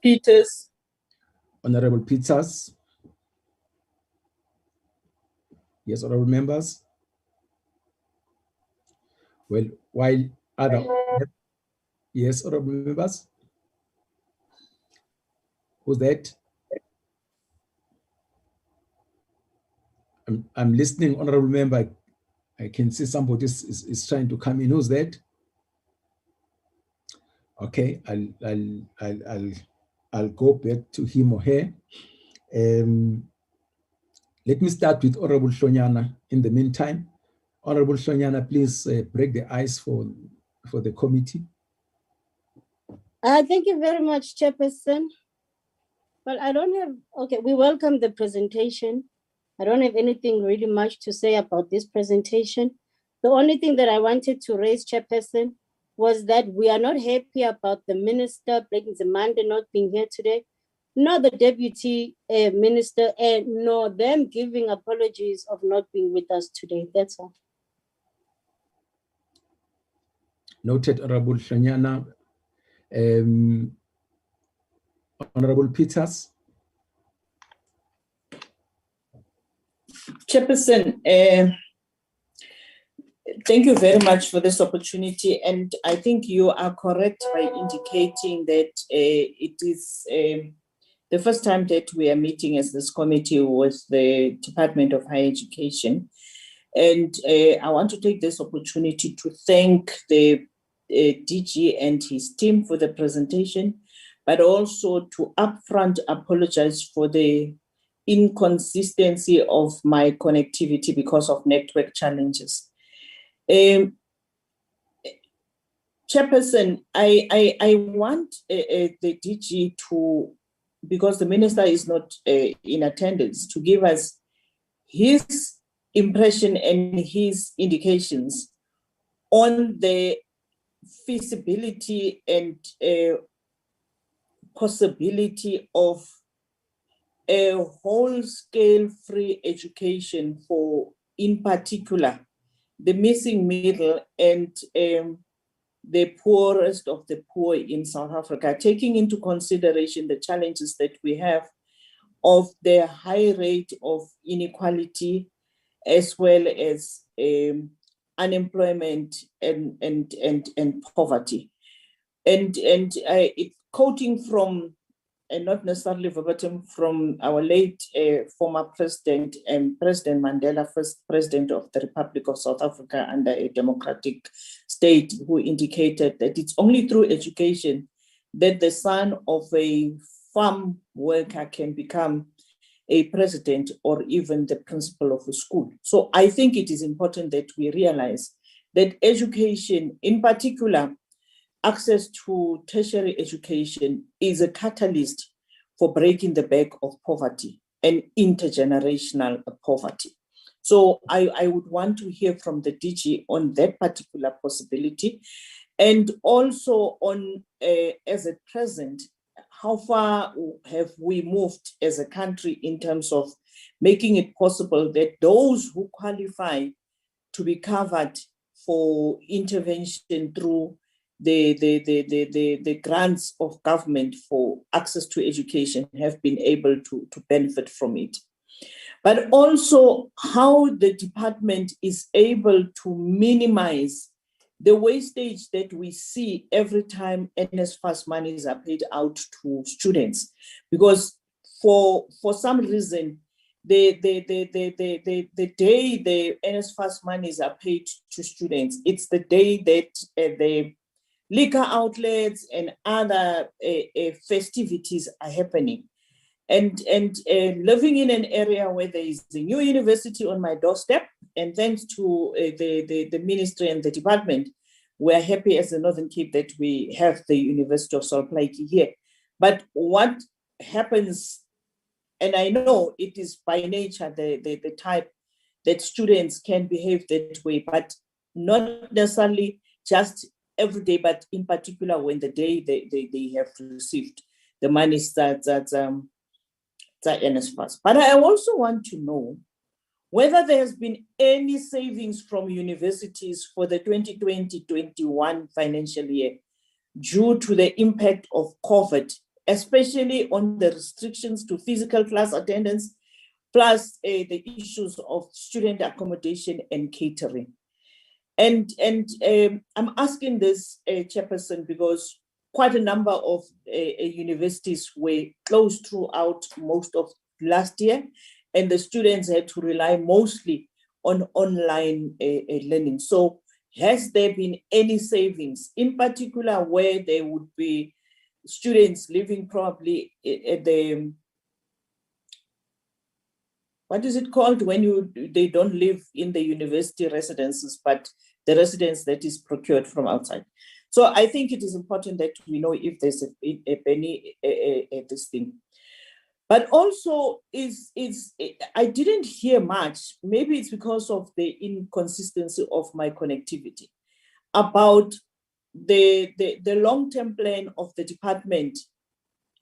Peters. Honorable Peters. Yes, honorable members. Well, while other, yes, honorable members, who's that? I'm listening, honorable member. I can see somebody is trying to come in. Who's that? Okay, I'll go back to him or her. Let me start with Honorable Shonyana in the meantime. Honorable Shonyana, please break the ice for the committee. Thank you very much, Chairperson. Well, I don't have, okay, we welcome the presentation. I don't have anything really much to say about this presentation. The only thing that I wanted to raise, Chairperson, was that we are not happy about the Minister, Blake Nzimande, not being here today, nor the Deputy Minister, and nor them giving apologies of not being with us today. That's all. Noted, Honorable Shanyana. Honorable Peters. Chairperson, thank you very much for this opportunity. And I think you are correct by indicating that it is the first time that we are meeting as this committee with the Department of Higher Education. And I want to take this opportunity to thank the DG and his team for the presentation, but also to upfront apologize for the inconsistency of my connectivity because of network challenges. Chairperson, I want the DG to, because the minister is not in attendance, to give us his impression and his indications on the feasibility and possibility of a whole-scale free education for, in particular, the missing middle and the poorest of the poor in South Africa, taking into consideration the challenges that we have of the high rate of inequality, as well as unemployment and poverty. And quoting from, and not necessarily verbatim, from our late former president and President Mandela, first president of the Republic of South Africa under a democratic state, who indicated that it's only through education that the son of a farm worker can become a president or even the principal of a school. So I think it is important that we realize that education, in particular, access to tertiary education, is a catalyst for breaking the back of poverty and intergenerational poverty. So I would want to hear from the DG on that particular possibility, and also on, as at present, how far have we moved as a country in terms of making it possible that those who qualify to be covered for intervention through the grants of government for access to education have been able to benefit from it. But also how the department is able to minimize the wastage that we see every time NSFAS monies are paid out to students. Because for some reason, the day the NSFAS monies are paid to students, it's the day that the liquor outlets and other festivities are happening. And living in an area where there is a new university on my doorstep, and thanks to the ministry and the department, we're happy as the Northern Cape that we have the University of Salt Lake here. But what happens, and I know it is by nature the type that students can behave that way, but not necessarily just every day, but in particular when the day they have received the money that's NSFAS. But I also want to know whether there has been any savings from universities for the 2020-21 financial year due to the impact of COVID, especially on the restrictions to physical class attendance, plus the issues of student accommodation and catering. And I'm asking this, Chairperson, because quite a number of universities were closed throughout most of last year, and the students had to rely mostly on online learning. So has there been any savings, in particular where there would be students living probably at the, what is it called when they don't live in the university residences, but the residence that is procured from outside? So I think it is important that we know if there's a penny this thing. But also I didn't hear much, maybe it's because of the inconsistency of my connectivity, about the long-term plan of the department.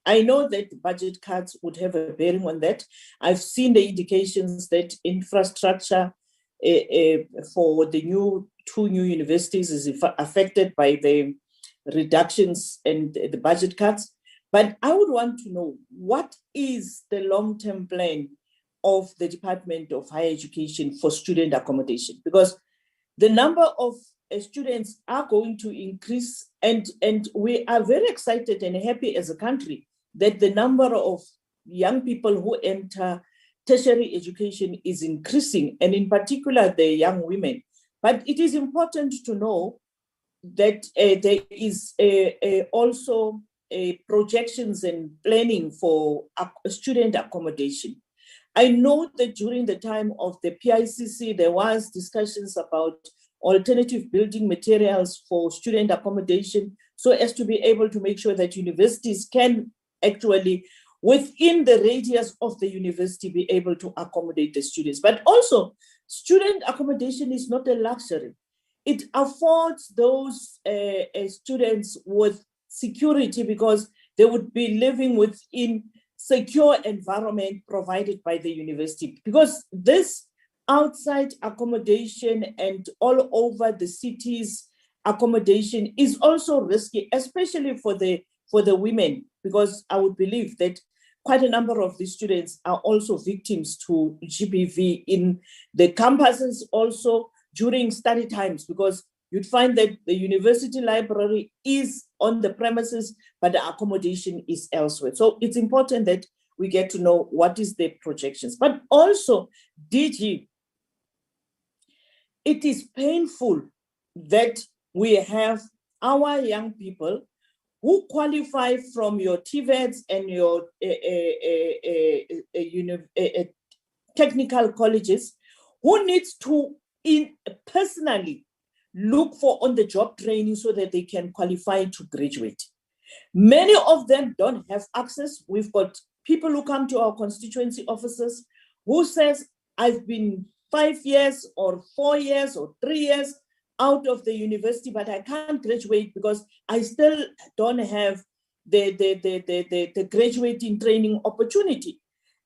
I know that the budget cuts would have a bearing on that. I've seen the indications that infrastructure for the two new universities is affected by the reductions and the budget cuts. But I would want to know, what is the long-term plan of the Department of Higher Education for student accommodation? Because the number of students are going to increase, and we are very excited and happy as a country that the number of young people who enter tertiary education is increasing, and in particular the young women. But it is important to know that there is also projections and planning for student accommodation. I know that during the time of the PICC, there was discussions about alternative building materials for student accommodation, so as to be able to make sure that universities can actually, within the radius of the university, be able to accommodate the students. But also, student accommodation is not a luxury. It affords those students with security, because they would be living within secure environment provided by the university. Because this outside accommodation and all over the cities accommodation is also risky, especially for the women, because I would believe that quite a number of these students are also victims to GBV in the campuses, also during study times, because you'd find that the university library is on the premises, but the accommodation is elsewhere. So it's important that we get to know what is the projections. But also, DG, it is painful that we have our young people who qualify from your TVETs and your technical colleges, who needs to personally look for on-the-job training so that they can qualify to graduate. Many of them don't have access. We've got people who come to our constituency offices who says, I've been 5 years or 4 years or 3 years out of the university, but I can't graduate because I still don't have the graduating training opportunity.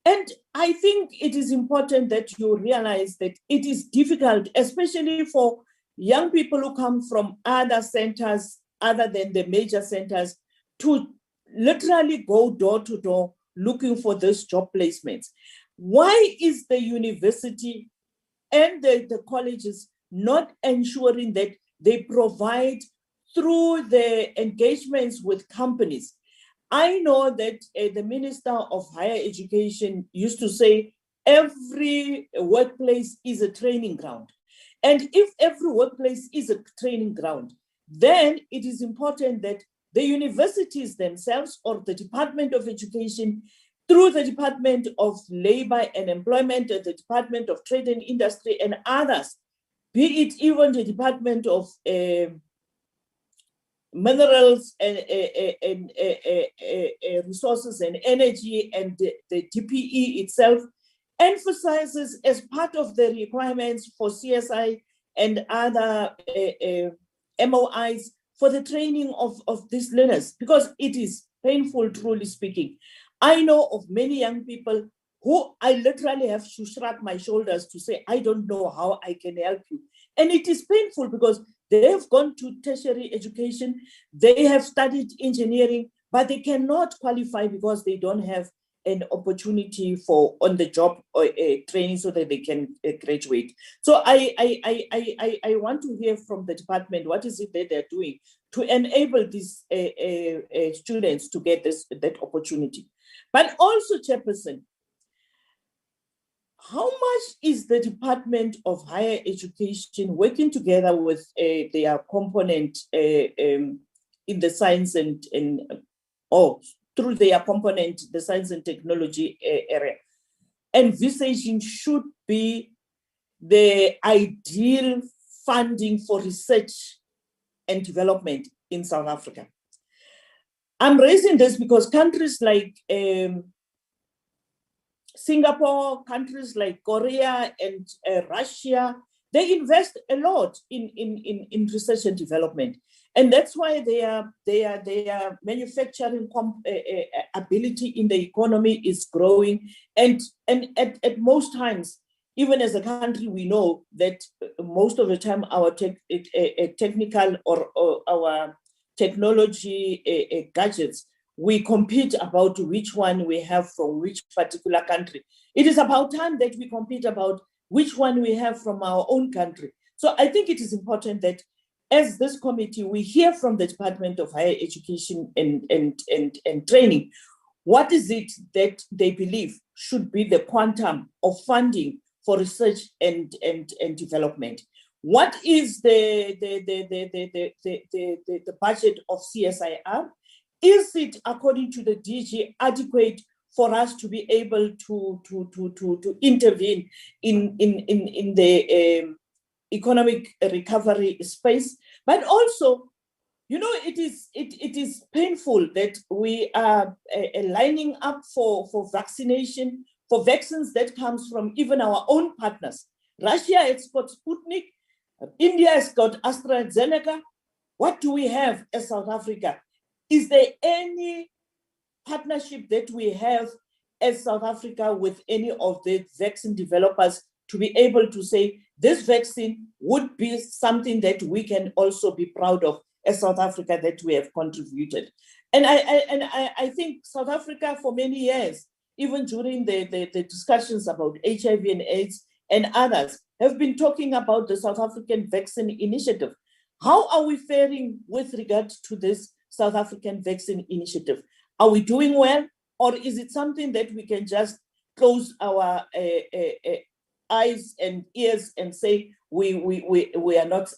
And I think it is important that you realize that it is difficult, especially for young people who come from other centers other than the major centers, to literally go door to door looking for those job placements. Why is the university and the colleges not ensuring that they provide through the engagements with companies? I know that the Minister of Higher Education used to say every workplace is a training ground. And if every workplace is a training ground, then it is important that the universities themselves, or the Department of Education, through the Department of Labor and Employment, the Department of Trade and Industry, and others, be it even the Department of Minerals and Resources and Energy, and the DPE itself, emphasizes as part of the requirements for CSI and other MOIs for the training of these learners, because it is painful, truly speaking. I know of many young people who I literally have to shrug my shoulders to say, I don't know how I can help you. And it is painful because they have gone to tertiary education, they have studied engineering, but they cannot qualify because they don't have an opportunity for on-the-job training so that they can graduate. So I want to hear from the department, what is it that they're doing to enable these students to get that opportunity? But also, Chairperson, how much is the Department of Higher Education working together with their component in the science through their component, the science and technology area, envisaging should be the ideal funding for research and development in South Africa? I'm raising this because countries like Singapore, countries like Korea and Russia, they invest a lot in research and development. And that's why their manufacturing ability in the economy is growing. And at most times, even as a country, we know that most of the time our technical or our technology gadgets, we compete about which one we have from which particular country. It is about time that we compete about which one we have from our own country. So I think it is important that as this committee, we hear from the Department of Higher Education and Training, what is it that they believe should be the quantum of funding for research and development? What is the budget of CSIR? Is it, according to the DG, adequate for us to be able to intervene in the economic recovery space? But also, you know, it is painful that we are lining up for vaccination, for vaccines that comes from even our own partners. Russia has got Sputnik, India has got AstraZeneca. What do we have as South Africa? Is there any partnership that we have as South Africa with any of the vaccine developers to be able to say this vaccine would be something that we can also be proud of as South Africa that we have contributed? And I think South Africa for many years, even during the discussions about HIV and AIDS and others, have been talking about the South African Vaccine Initiative. How are we faring with regard to this South African Vaccine Initiative? Are we doing well, or is it something that we can just close our eyes and ears and say we are not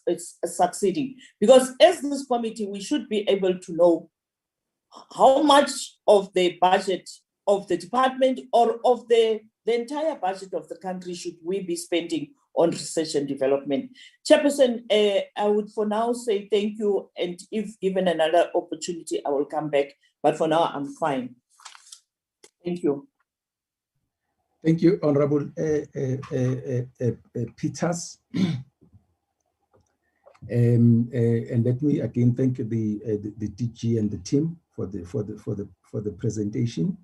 succeeding? Because as this committee, we should be able to know how much of the budget of the department or of the entire budget of the country should we be spending on research and development. Chairperson, I would for now say thank you, and if given another opportunity, I will come back, but for now, I'm fine. Thank you. Thank you, Honorable Peters. And let me again thank the DG and the team for the presentation.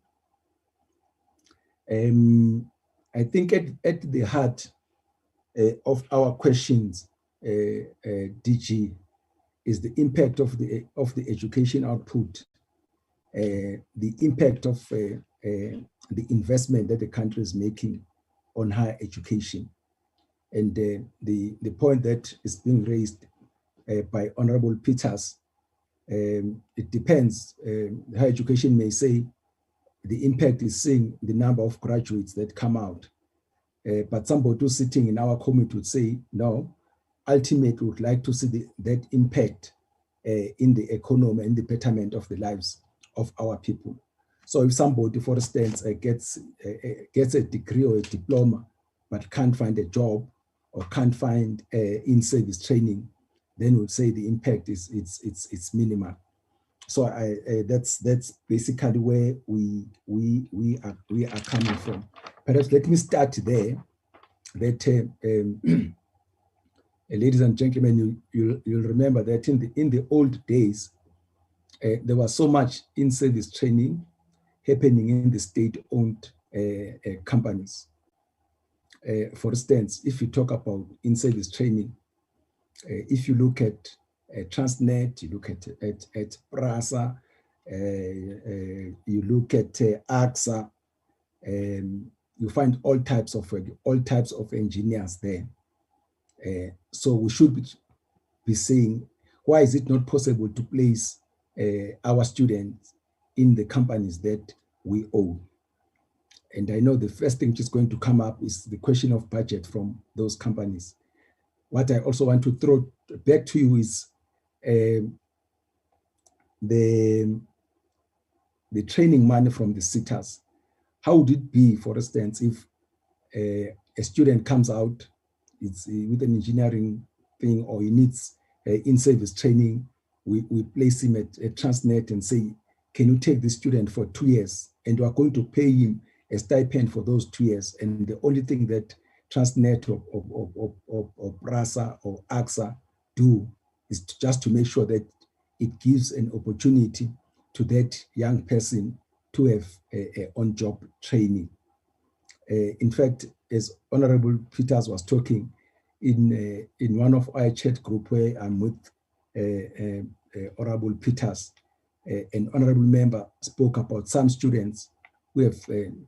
I think at the heart of our questions, DG, is the impact of the education output, the impact of the investment that the country is making on higher education, and the point that is being raised by Honorable Peters. It depends. Higher education may say the impact is seeing the number of graduates that come out. But somebody who's sitting in our committee would say, no, ultimately would like to see that impact in the economy and the betterment of the lives of our people. So if somebody, for instance, gets a degree or a diploma, but can't find a job or can't find in-service training, then we'll say the impact is it's minimal. So that's basically where we are coming from. Perhaps let me start there. That ladies and gentlemen, you'll remember that in the old days, there was so much in-service training happening in the state-owned companies. For instance, if you talk about in-service training, if you look at Transnet, you look at PRASA, you look at AXA, You find all types of engineers there. So we should be saying, why is it not possible to place our students in the companies that we own? And I know the first thing which is going to come up is the question of budget from those companies. What I also want to throw back to you is the training money from the sitters. How would it be, for instance, if a student comes out, it's with an engineering thing, or he needs in-service training, we place him at Transnet and say, can you take this student for 2 years? And we are going to pay him a stipend for those 2 years. And the only thing that Transnet or PRASA or AXA do is just to make sure that it gives an opportunity to that young person to have a on-job training. In fact, as Honorable Peters was talking, in one of our chat group where I'm with Honorable Peters, an honorable member spoke about some students who have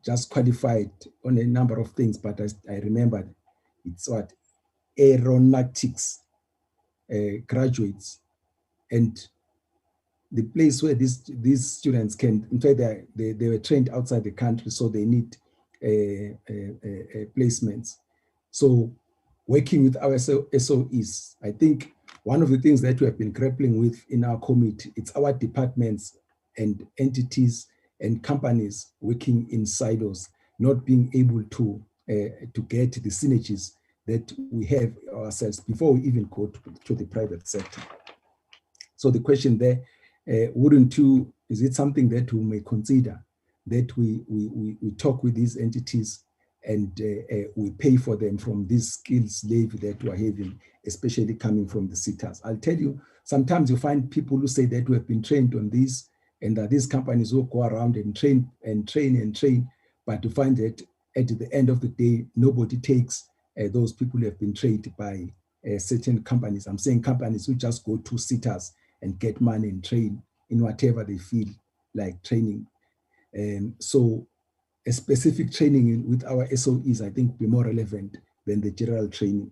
just qualified on a number of things, but I remembered it's what aeronautics graduates, and the place where these students can, in fact, they were trained outside the country, so they need placements. So working with our SOEs, I think one of the things that we have been grappling with in our committee, it's our departments and entities and companies working in silos, not being able to get the synergies that we have ourselves before we even go to the private sector. So the question there, is it something that we may consider, that we talk with these entities and we pay for them from this skills levy that we're having, especially coming from the sitters? I'll tell you, sometimes you find people who say that we have been trained on this, and that these companies will go around and train, but you find that at the end of the day, nobody takes those people who have been trained by certain companies. I'm saying companies who just go to sitters and get money and train in whatever they feel like training. So a specific training with our SOEs, I think, will be more relevant than the general training.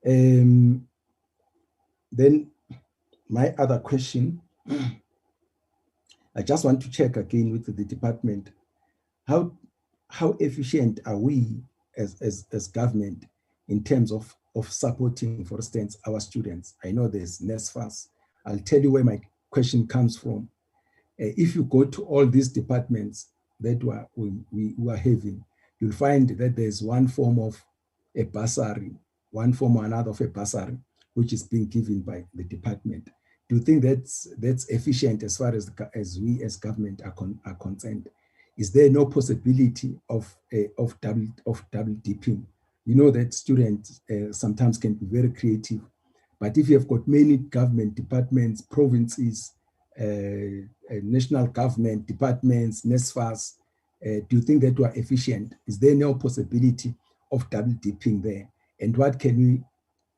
Then my other question, I just want to check again with the department, how efficient are we as government in terms of supporting, for instance, our students? I know there's NSFAS. I'll tell you where my question comes from. If you go to all these departments that we are having, you'll find that there's one form of a bursary, one form or another of a bursary, which is being given by the department. Do you think that's efficient as far as we as government are concerned? Is there no possibility of double dipping? You know that students sometimes can be very creative, but if you have got many government departments, provinces, national government departments, NSFAS, do you think that we are efficient? Is there no possibility of double dipping there? And what can we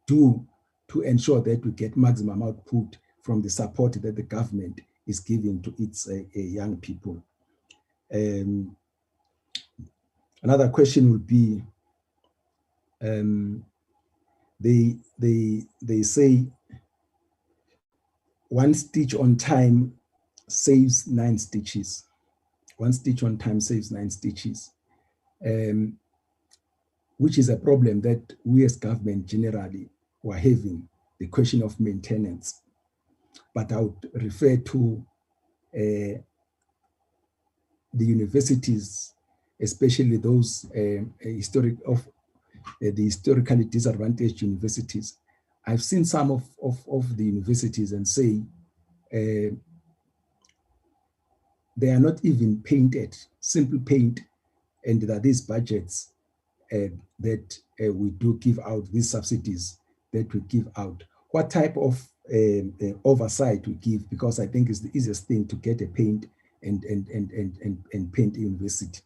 do to ensure that we get maximum output from the support that the government is giving to its young people? Another question would be, they say 1 stitch on time saves 9 stitches. 1 stitch on time saves 9 stitches, which is a problem that we as government generally were having, the question of maintenance. But I would refer to the universities, especially those the historically disadvantaged universities. I've seen some of the universities and say they are not even painted, simple paint, and that these budgets that we do give out, these subsidies that we give out. What type of oversight we give? Because I think it's the easiest thing to get a paint and paint a university.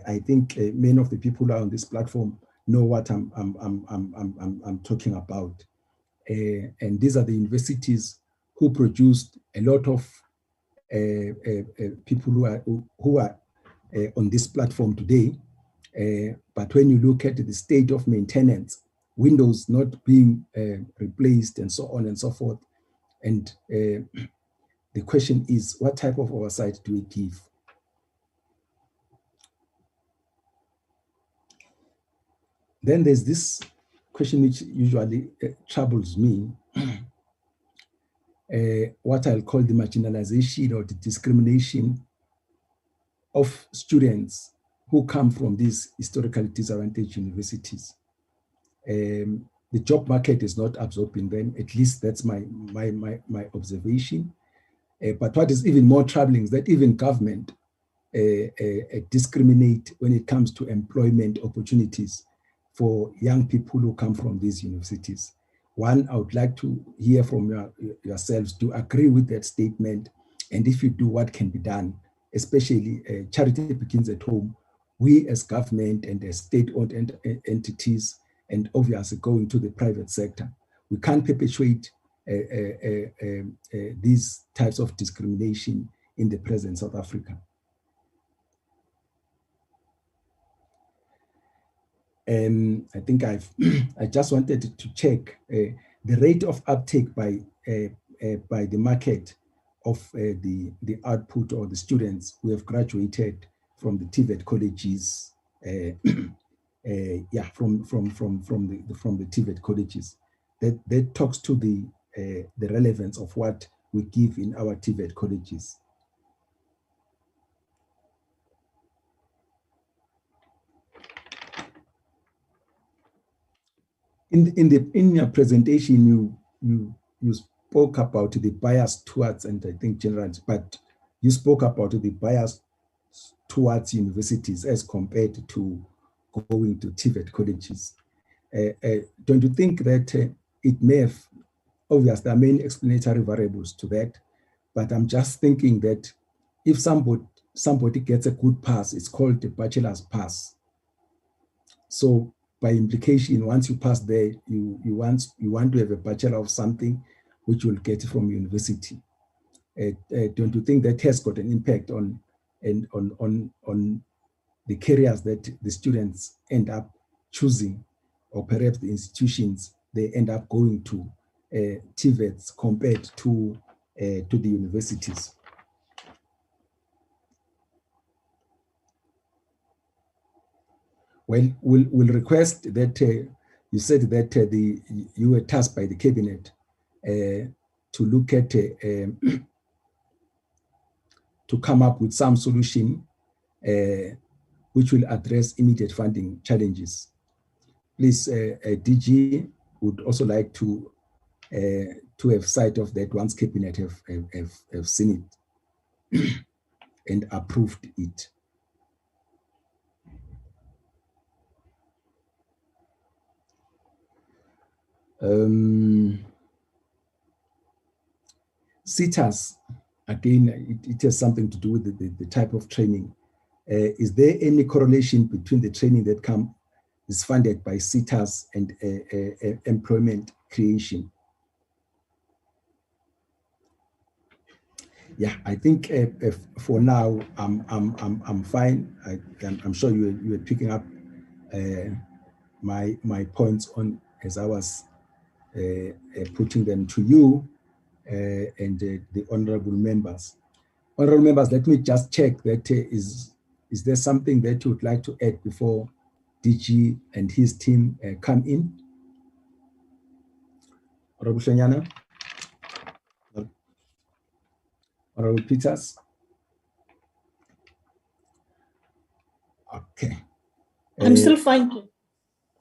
I think many of the people who are on this platform know what I'm talking about. And these are the universities who produced a lot of people who are on this platform today. But when you look at the state of maintenance, windows not being replaced and so on and so forth, and the question is, what type of oversight do we give? Then there's this question which usually troubles me, what I'll call the marginalization or the discrimination of students who come from these historically disadvantaged universities. The job market is not absorbing them, at least that's my observation. But what is even more troubling is that even government discriminate when it comes to employment opportunities for young people who come from these universities. One, I would like to hear from yourselves to agree with that statement, and if you do, what can be done, especially charity begins at home. We as government and as state-owned entities, and obviously going to the private sector, we can't perpetuate these types of discrimination in the present South Africa. I think I just wanted to check the rate of uptake by the market of the output or the students who have graduated from the Tibet colleges. From the Tibet colleges. That talks to the relevance of what we give in our Tibet colleges. In your presentation, you spoke about the bias towards, and I think general, but you spoke about the bias towards universities as compared to going to Tibet colleges. Don't you think that it may have, obviously there are many explanatory variables to that, but I'm just thinking that if somebody gets a good pass, it's called the bachelor's pass. So by implication, once you pass there, you want to have a bachelor of something which you'll get from university. Don't you think that has got an impact on the careers that the students end up choosing, or perhaps the institutions they end up going to, TVETs compared to the universities? Well, we'll request that you said that you were tasked by the cabinet to look at to come up with some solution which will address immediate funding challenges. Please, DG would also like to have sight of that once cabinet have seen it and approved it. CETAs, again, it has something to do with the type of training. Is there any correlation between the training that is funded by CETAs and employment creation? Yeah, I think for now I'm fine. I'm sure you were picking up my points on as I was putting them to you and the honorable members. Honorable members, let me just check that is there something that you would like to add before DG and his team come in? Honorable Shanyana? Honorable Peters? Okay. I'm still fine.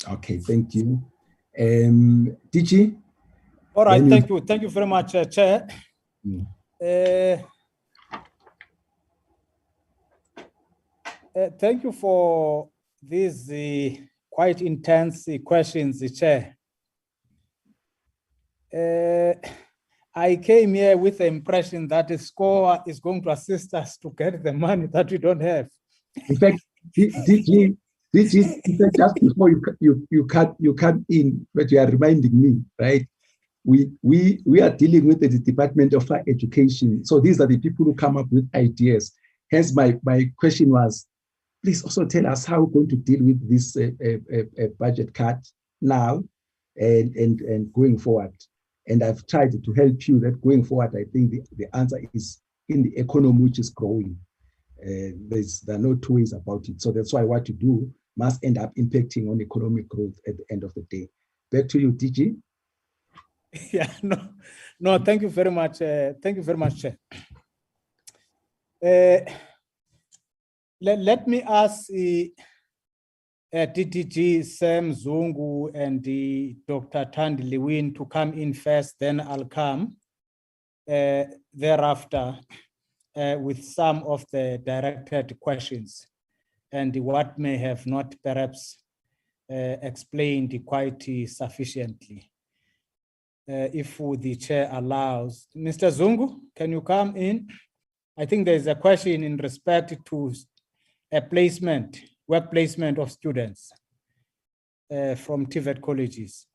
Okay, thank you. DG? All right, thank you. Thank you very much, Chair. Thank you for these quite intense questions, Chair. I came here with the impression that the SCORE is going to assist us to get the money that we don't have. In fact, DG, just before you come in, but you are reminding me, right? We are dealing with the Department of Higher Education. So these are the people who come up with ideas. Hence, my question was, please also tell us how we're going to deal with this budget cut now and going forward. And I've tried to help you that going forward, I think the answer is in the economy, which is growing. There are no two ways about it. So that's why what you do must end up impacting on economic growth at the end of the day. Back to you, DG. Yeah, no, thank you very much. Thank you very much, Chair. Let me ask DDG Sam Zungu and Dr. Thandi Lewin to come in first, then I'll come thereafter with some of the directed questions and what may have not perhaps explained quite sufficiently. If the chair allows. Mr. Zungu, can you come in? I think there's a question in respect to a placement, work placement of students from Tibet colleges.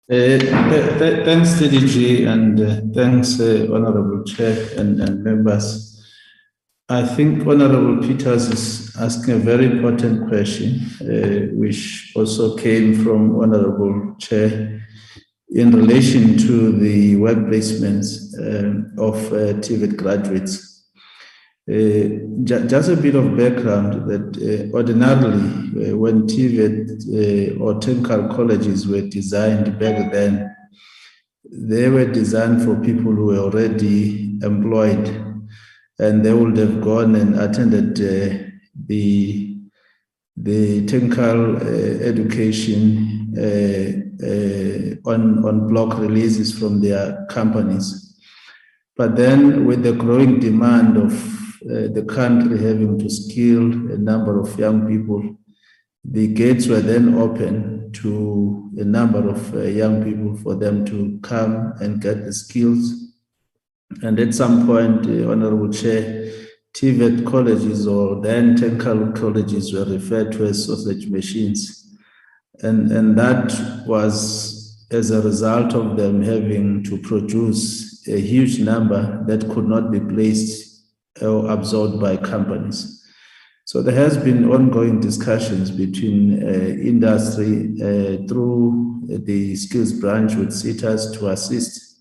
Thanks, TDG, and thanks, Honorable Chair and members. I think Honorable Peters is asking a very important question, which also came from Honorable Chair in relation to the work placements of Tibet graduates. Just a bit of background that ordinarily when Tibet or technical colleges were designed back then, they were designed for people who were already employed, and they would have gone and attended the technical education on block releases from their companies. But then with the growing demand of the country having to skill a number of young people, the gates were then open to a number of young people for them to come and get the skills. And at some point, Honorable Chair, Tibet colleges or then technical colleges were referred to as sausage machines. And that was as a result of them having to produce a huge number that could not be placed or absorbed by companies. So there has been ongoing discussions between industry through the skills branch with CETAs to assist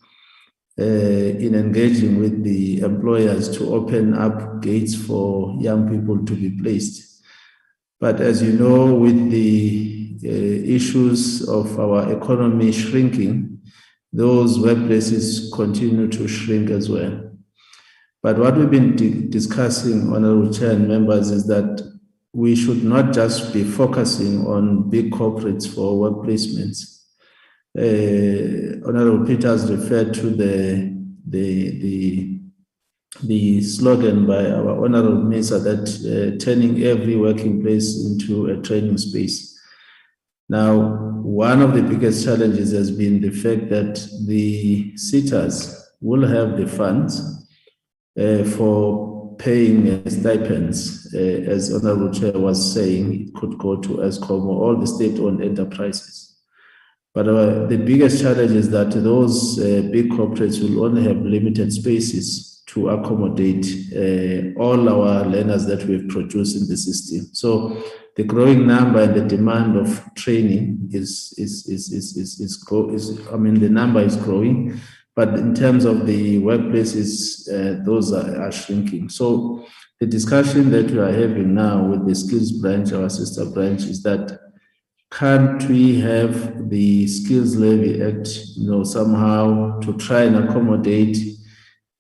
in engaging with the employers to open up gates for young people to be placed. But as you know, with the issues of our economy shrinking, those workplaces continue to shrink as well. But what we've been discussing, Honorable Chair and members, is that we should not just be focusing on big corporates for work placements. Honorable Peters referred to the slogan by our Honorable Minister that turning every working place into a training space. Now, one of the biggest challenges has been the fact that the CETAs will have the funds for paying stipends, as Honorable Chair was saying, it could go to ESCOM or all the state-owned enterprises. But the biggest challenge is that those big corporates will only have limited spaces to accommodate all our learners that we've produced in the system. So the growing number and the demand of training the number is growing, but in terms of the workplaces, those are shrinking. So the discussion that we are having now with the skills branch, our sister branch, is that can't we have the Skills Levy Act, somehow to try and accommodate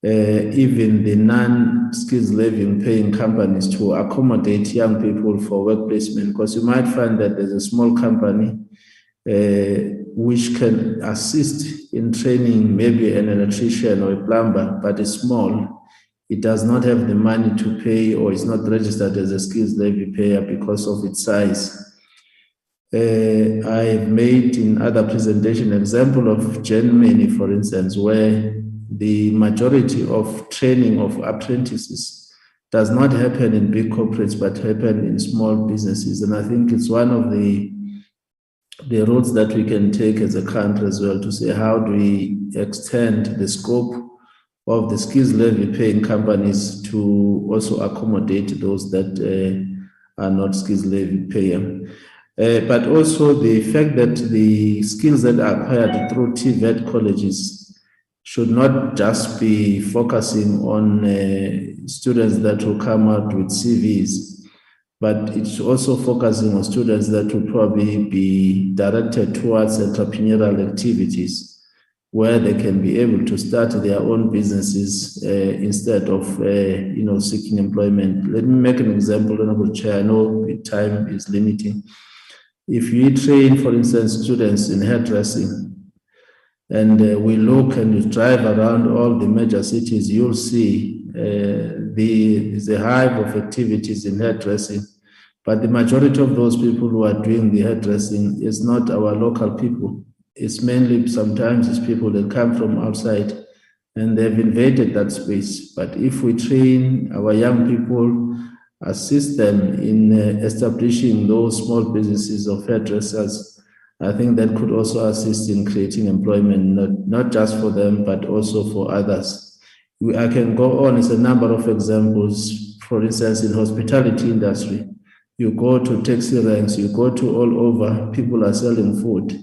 even the non-skills levying paying companies to accommodate young people for work placement? Because you might find that there's a small company which can assist in training maybe an electrician or a plumber, but it's small. It does not have the money to pay, or is not registered as a skills levy payer because of its size. I've made in other presentation example of Germany, for instance, where the majority of training of apprentices does not happen in big corporates, but happen in small businesses. And I think it's one of the roads that we can take as a country as well, to say how do we extend the scope of the skills levy paying companies to also accommodate those that are not skills levy payer. But also the fact that the skills that are acquired through Tibet colleges should not just be focusing on students that will come out with CVs, but it's also focusing on students that will probably be directed towards entrepreneurial activities where they can be able to start their own businesses instead of seeking employment. Let me make an example, Honorable Chair. I know the time is limiting. If you train, for instance, students in hairdressing, and we look and we drive around all the major cities, you'll see the hive of activities in hairdressing. But the majority of those people who are doing the hairdressing is not our local people. It's mainly sometimes it's people that come from outside and they've invaded that space. But if we train our young people, assist them in establishing those small businesses of hairdressers, I think that could also assist in creating employment, not just for them, but also for others. I can go on, it's a number of examples. For instance, in hospitality industry, you go to taxi ranks, you go to all over, people are selling food,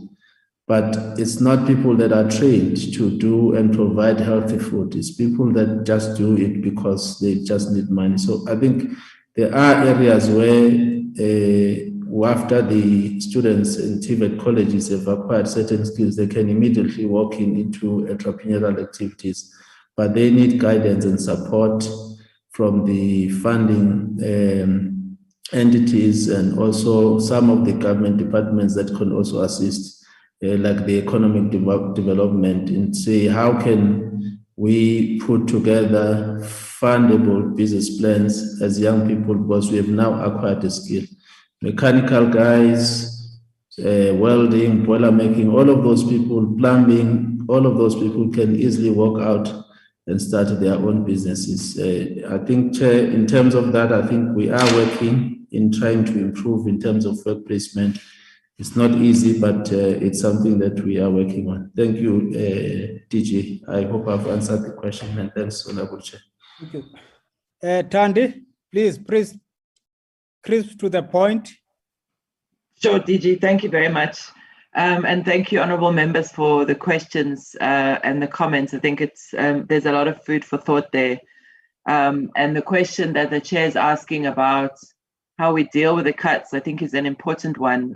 but it's not people that are trained to do and provide healthy food. It's people that just do it because they just need money. So I think there are areas where after the students in Tibet colleges have acquired certain skills, they can immediately walk into entrepreneurial activities, but they need guidance and support from the funding entities and also some of the government departments that can also assist, like the economic development, and say how can we put together fundable business plans as young people, because we have now acquired a skill. Mechanical guys, welding, boiler making, all of those people, plumbing, all of those people can easily walk out and start their own businesses. I think, Chair, in terms of that, I think we are working in trying to improve in terms of work placement. It's not easy, but it's something that we are working on. Thank you, DG. I hope I've answered the question, and thanks, Honorable Chair. Thank you. Thandi, please crisp to the point. Sure, DG, thank you very much. And thank you, honorable members, for the questions and the comments. I think it's there's a lot of food for thought there. And the question that the chair is asking about how we deal with the cuts, I think is an important one.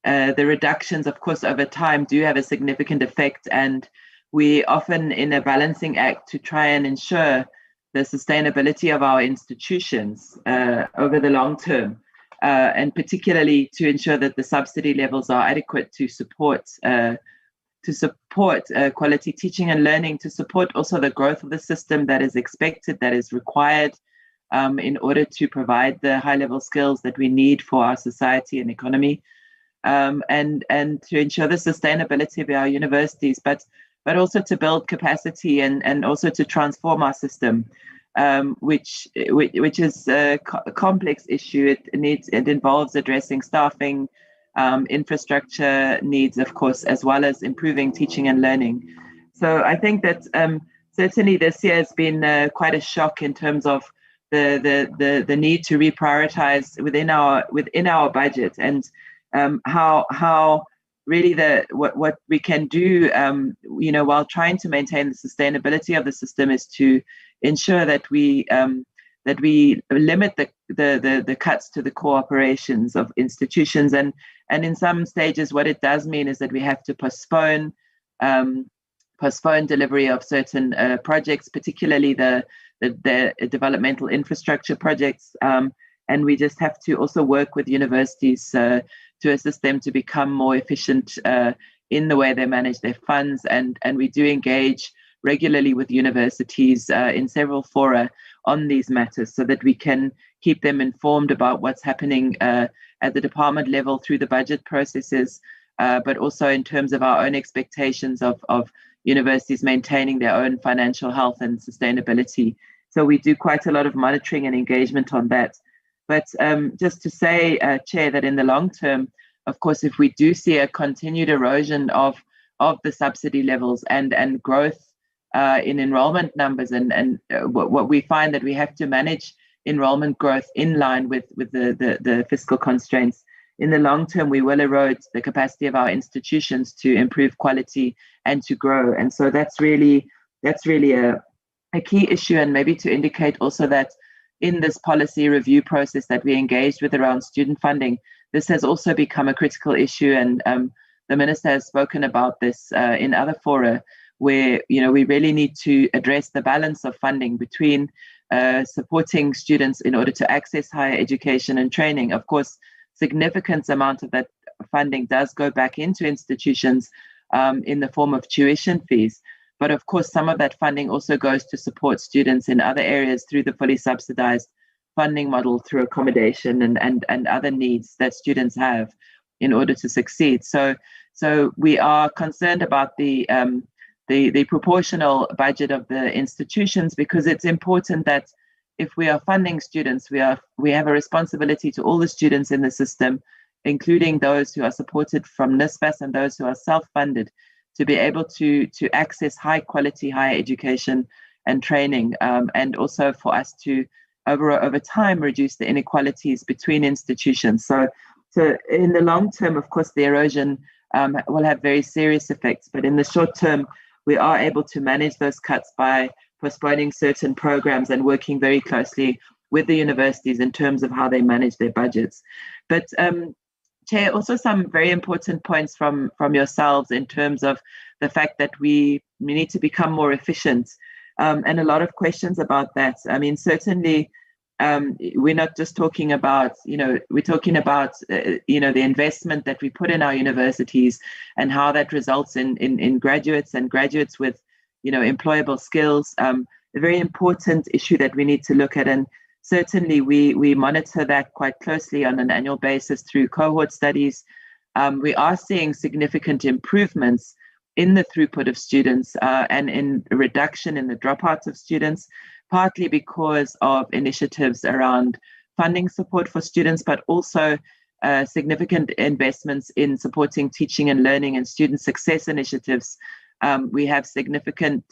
The reductions, of course, over time do have a significant effect, and we often in a balancing act to try and ensure the sustainability of our institutions over the long term, and particularly to ensure that the subsidy levels are adequate to support quality teaching and learning, to support also the growth of the system that is expected, that is required in order to provide the high-level skills that we need for our society and economy, and to ensure the sustainability of our universities, but also to build capacity and also to transform our system, which is a complex issue. It involves addressing staffing, infrastructure needs, of course, as well as improving teaching and learning. So I think that certainly this year has been quite a shock in terms of the need to reprioritize within our budget, and how really what we can do, while trying to maintain the sustainability of the system, is to ensure that we limit the cuts to the core operations of institutions, and in some stages what it does mean is that we have to postpone delivery of certain projects, particularly the developmental infrastructure projects, and we just have to also work with universities to assist them to become more efficient in the way they manage their funds, and we do engage regularly with universities in several fora on these matters, so that we can keep them informed about what's happening at the department level through the budget processes, but also in terms of our own expectations of universities maintaining their own financial health and sustainability. So we do quite a lot of monitoring and engagement on that. But just to say, Chair, that in the long term, of course, if we do see a continued erosion of the subsidy levels and growth in enrollment numbers, and what we find that we have to manage enrollment growth in line with the fiscal constraints. In the long term, we will erode the capacity of our institutions to improve quality and to grow. And so that's really a key issue, and maybe to indicate also that in this policy review process that we engaged with around student funding, this has also become a critical issue. And the Minister has spoken about this in other fora, where we really need to address the balance of funding between supporting students in order to access higher education and training. Of course, significant amount of that funding does go back into institutions in the form of tuition fees. But of course, some of that funding also goes to support students in other areas through the fully subsidized funding model, through accommodation and other needs that students have in order to succeed. So we are concerned about the proportional budget of the institutions, because it's important that if we are funding students, we have a responsibility to all the students in the system, including those who are supported from NSFAS and those who are self-funded, to be able to access high quality higher education and training, and also for us to over time reduce the inequalities between institutions. So in the long term, of course, the erosion will have very serious effects, but in the short term, we are able to manage those cuts by postponing certain programs and working very closely with the universities in terms of how they manage their budgets. But Chair, also some very important points from yourselves in terms of the fact that we need to become more efficient, and a lot of questions about that. I mean, certainly we're not just talking about, we're talking about, the investment that we put in our universities and how that results in graduates and graduates with, employable skills. A very important issue that we need to look at. And certainly we monitor that quite closely on an annual basis through cohort studies. We are seeing significant improvements in the throughput of students and in a reduction in the dropouts of students, partly because of initiatives around funding support for students, but also significant investments in supporting teaching and learning and student success initiatives. We have significant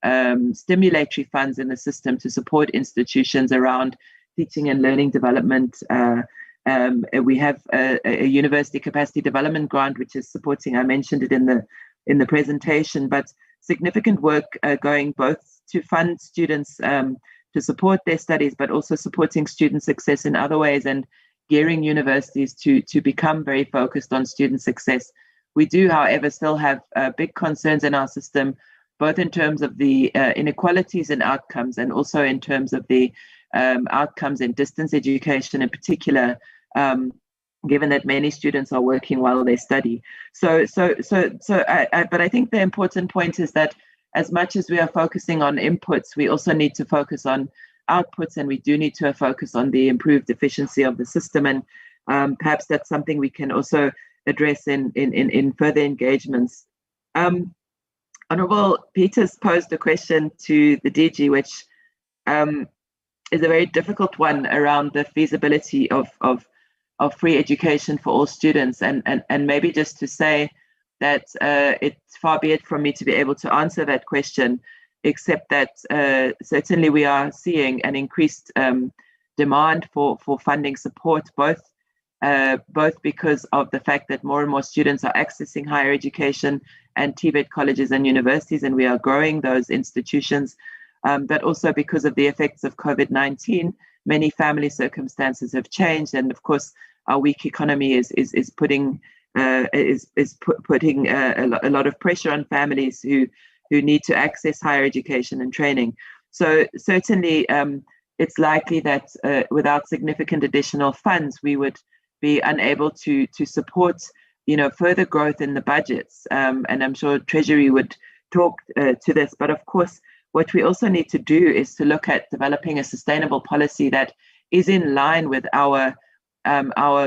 stimulatory funds in the system to support institutions around teaching and learning development. We have a university capacity development grant, which is supporting, I mentioned it in the presentation, but significant work going both to fund students to support their studies, but also supporting student success in other ways and gearing universities to become very focused on student success. We do, however, still have big concerns in our system, both in terms of the inequalities in outcomes and also in terms of the outcomes in distance education in particular, given that many students are working while they study. But I think the important point is that as much as we are focusing on inputs, we also need to focus on outputs, and we do need to focus on the improved efficiency of the system. And perhaps that's something we can also address in further engagements. Honorable Peters posed a question to the DG, which is a very difficult one around the feasibility of free education for all students. And maybe just to say that it's far be it from me to be able to answer that question, except that certainly we are seeing an increased demand for funding support, both because of the fact that more and more students are accessing higher education and Tibet colleges and universities, and we are growing those institutions, but also because of the effects of COVID-19. Many family circumstances have changed, and of course, our weak economy is putting a lot of pressure on families who need to access higher education and training. So certainly, it's likely that without significant additional funds, we would be unable to support, further growth in the budgets. And I'm sure Treasury would talk to this. But of course, what we also need to do is to look at developing a sustainable policy that is in line with our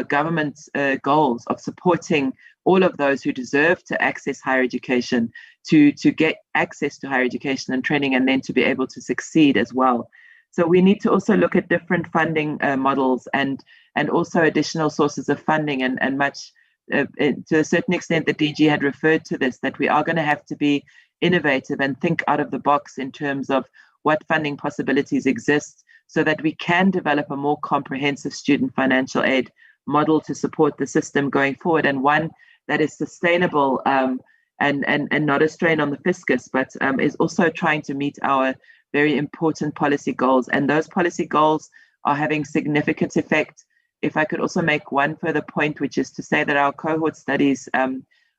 government's goals of supporting all of those who deserve to access higher education, to get access to higher education and training, and then to be able to succeed as well. So we need to also look at different funding models and also additional sources of funding, and much to a certain extent the DG had referred to this, that we are going to have to be innovative and think out of the box in terms of what funding possibilities exist, so that we can develop a more comprehensive student financial aid model to support the system going forward, and one that is sustainable and not a strain on the fiscus, but is also trying to meet our very important policy goals. And those policy goals are having significant effect. If I could also make one further point, which is to say that our cohort studies,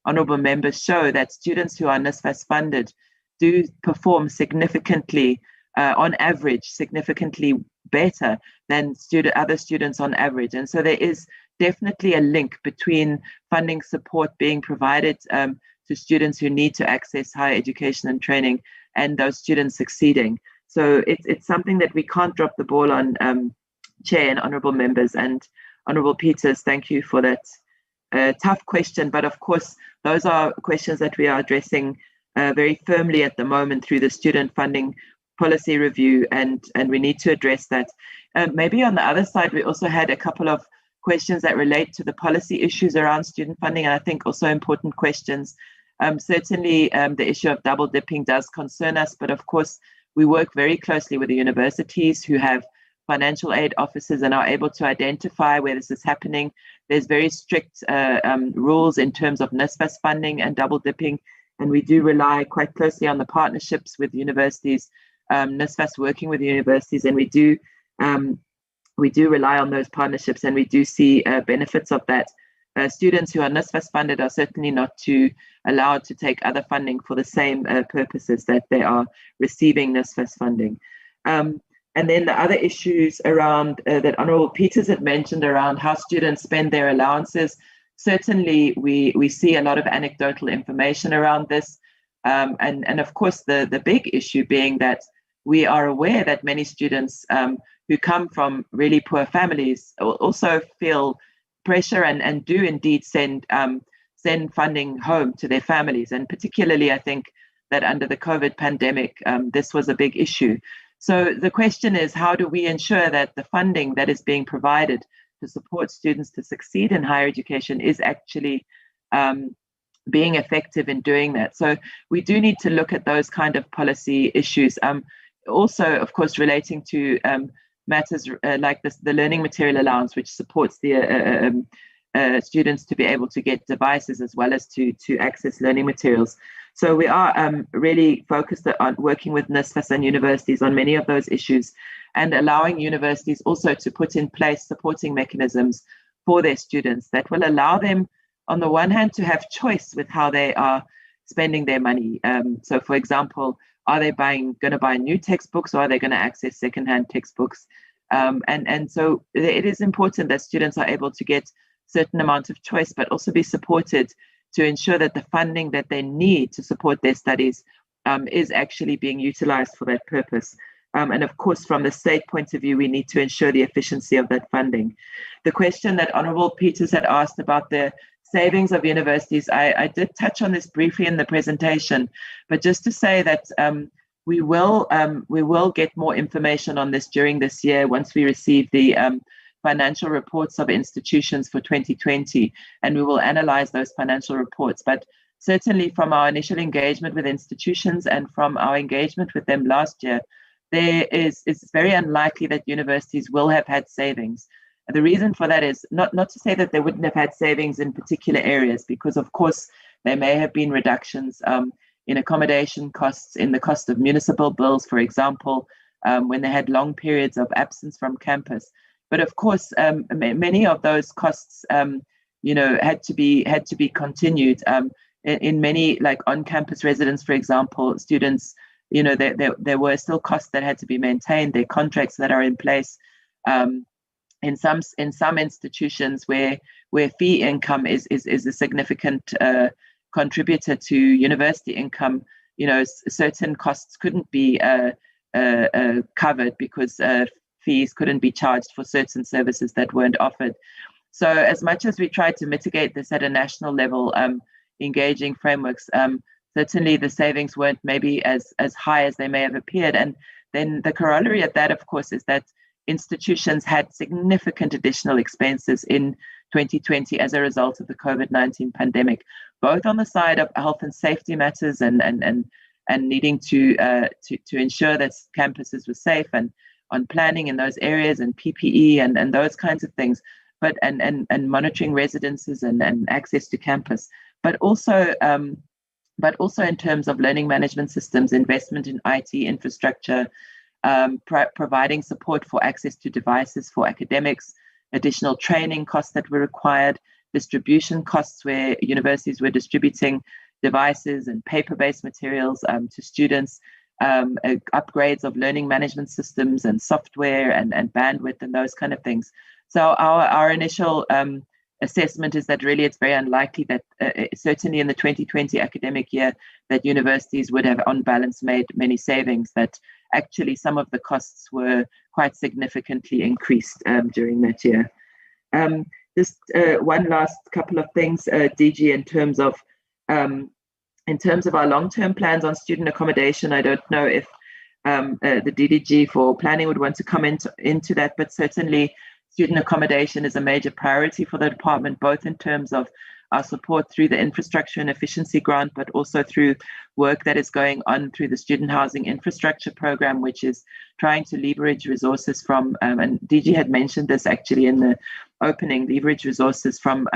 honourable members, show that students who are NSFAS funded do perform significantly, on average, significantly better than other students on average. And so there is definitely a link between funding support being provided to students who need to access higher education and training and those students succeeding. So it's something that we can't drop the ball on, Chair and honourable members. And Honourable Peters, thank you for that tough question. But of course, those are questions that we are addressing very firmly at the moment through the student funding policy review, and we need to address that. Maybe on the other side, we also had a couple of questions that relate to the policy issues around student funding, and I think also important questions. Certainly, the issue of double dipping does concern us, but of course, we work very closely with the universities who have financial aid officers and are able to identify where this is happening. There's very strict rules in terms of NSFAS funding and double dipping, and we do rely quite closely on the partnerships with universities, NSFAS working with universities, and we do rely on those partnerships, and we do see benefits of that. Students who are NSFAS funded are certainly not allowed to take other funding for the same purposes that they are receiving NSFAS funding. And then the other issues around that Honourable Peters had mentioned around how students spend their allowances. Certainly, we see a lot of anecdotal information around this. And of course, the big issue being that we are aware that many students who come from really poor families also feel pressure and do indeed send funding home to their families. And particularly, I think that under the COVID pandemic, this was a big issue. So the question is, how do we ensure that the funding that is being provided to support students to succeed in higher education is actually being effective in doing that? So we do need to look at those kind of policy issues. Also, of course, relating to matters like this, the learning material allowance, which supports the students to be able to get devices as well as to access learning materials. So we are really focused on working with NSFAS and universities on many of those issues, and allowing universities also to put in place supporting mechanisms for their students that will allow them, on the one hand, to have choice with how they are spending their money. So, for example, are they going to buy new textbooks, or are they going to access secondhand textbooks? And so it is important that students are able to get certain amount of choice, but also be supported to ensure that the funding that they need to support their studies is actually being utilized for that purpose. And of course, from the state point of view, we need to ensure the efficiency of that funding. The question that Honourable Peters had asked about the savings of universities, I did touch on this briefly in the presentation, but just to say that we will get more information on this during this year once we receive the financial reports of institutions for 2020, and we will analyze those financial reports. But certainly from our initial engagement with institutions and from our engagement with them last year, it's very unlikely that universities will have had savings. And the reason for that is not to say that they wouldn't have had savings in particular areas, because of course there may have been reductions in accommodation costs, in the cost of municipal bills, for example, when they had long periods of absence from campus. But of course, many of those costs, had to be continued. In many, like on-campus residence, for example, students, there were still costs that had to be maintained. There are contracts that are in place. In some institutions where fee income is a significant contributor to university income, certain costs couldn't be covered because fees couldn't be charged for certain services that weren't offered. So as much as we tried to mitigate this at a national level, engaging frameworks, certainly the savings weren't maybe as high as they may have appeared. And then the corollary of that, of course, is that institutions had significant additional expenses in 2020 as a result of the COVID-19 pandemic, both on the side of health and safety matters and needing to ensure that campuses were safe, and on planning in those areas and PPE and those kinds of things, but and monitoring residences and access to campus, but also in terms of learning management systems, investment in IT infrastructure, providing support for access to devices for academics, additional training costs that were required, distribution costs where universities were distributing devices and paper-based materials to students, upgrades of learning management systems and software and bandwidth and those kind of things. So our initial assessment is that really it's very unlikely that certainly in the 2020 academic year that universities would have on balance made many savings, that actually some of the costs were quite significantly increased during that year. Just one last couple of things, DG, in terms of our long-term plans on student accommodation. I don't know if the DDG for planning would want to come into that, but certainly student accommodation is a major priority for the department, both in terms of our support through the infrastructure and efficiency grant, but also through work that is going on through the student housing infrastructure program, which is trying to leverage resources from, and DG had mentioned this actually in the opening, leverage resources from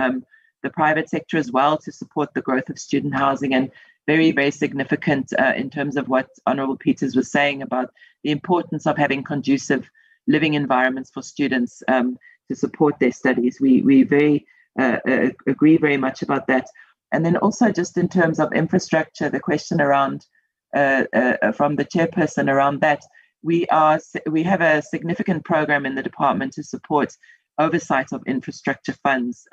the private sector as well to support the growth of student housing, and very, very significant in terms of what Honourable Peters was saying about the importance of having conducive living environments for students to support their studies. We very agree very much about that. And then also just in terms of infrastructure, the question around from the chairperson around that, we have a significant program in the department to support oversight of infrastructure funds,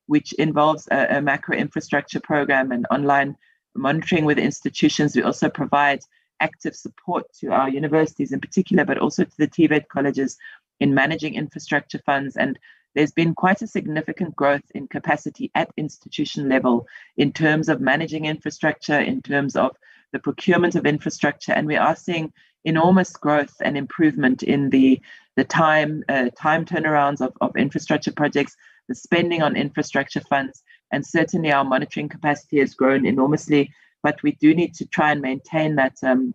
which involves a macro infrastructure program and online monitoring with institutions. We also provide active support to our universities in particular, but also to the Tibet colleges in managing infrastructure funds. And there's been quite a significant growth in capacity at institution level in terms of managing infrastructure, in terms of the procurement of infrastructure. And we are seeing enormous growth and improvement in the time turnarounds of infrastructure projects, the spending on infrastructure funds, and certainly our monitoring capacity has grown enormously. But we do need to try and maintain that, and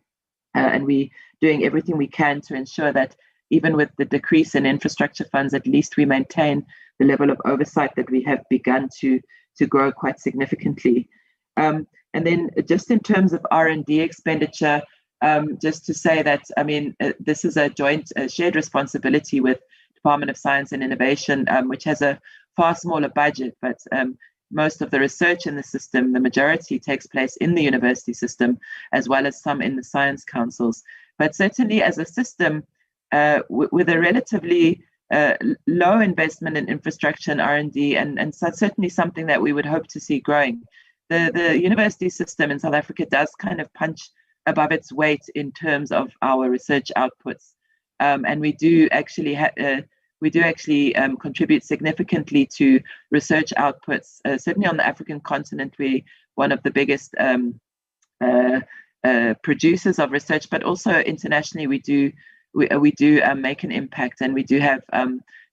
we're doing everything we can to ensure that even with the decrease in infrastructure funds, at least we maintain the level of oversight that we have begun to grow quite significantly. And then just in terms of R&D expenditure, just to say that, I mean, this is a joint shared responsibility with Department of Science and Innovation, which has a far smaller budget, but most of the research in the system, the majority takes place in the university system, as well as some in the science councils. But certainly as a system, with a relatively low investment in infrastructure and R&D, and so certainly something that we would hope to see growing. The university system in South Africa does kind of punch above its weight in terms of our research outputs. And we do actually contribute significantly to research outputs. Certainly on the African continent, we're one of the biggest producers of research, but also internationally, we do make an impact, and we do have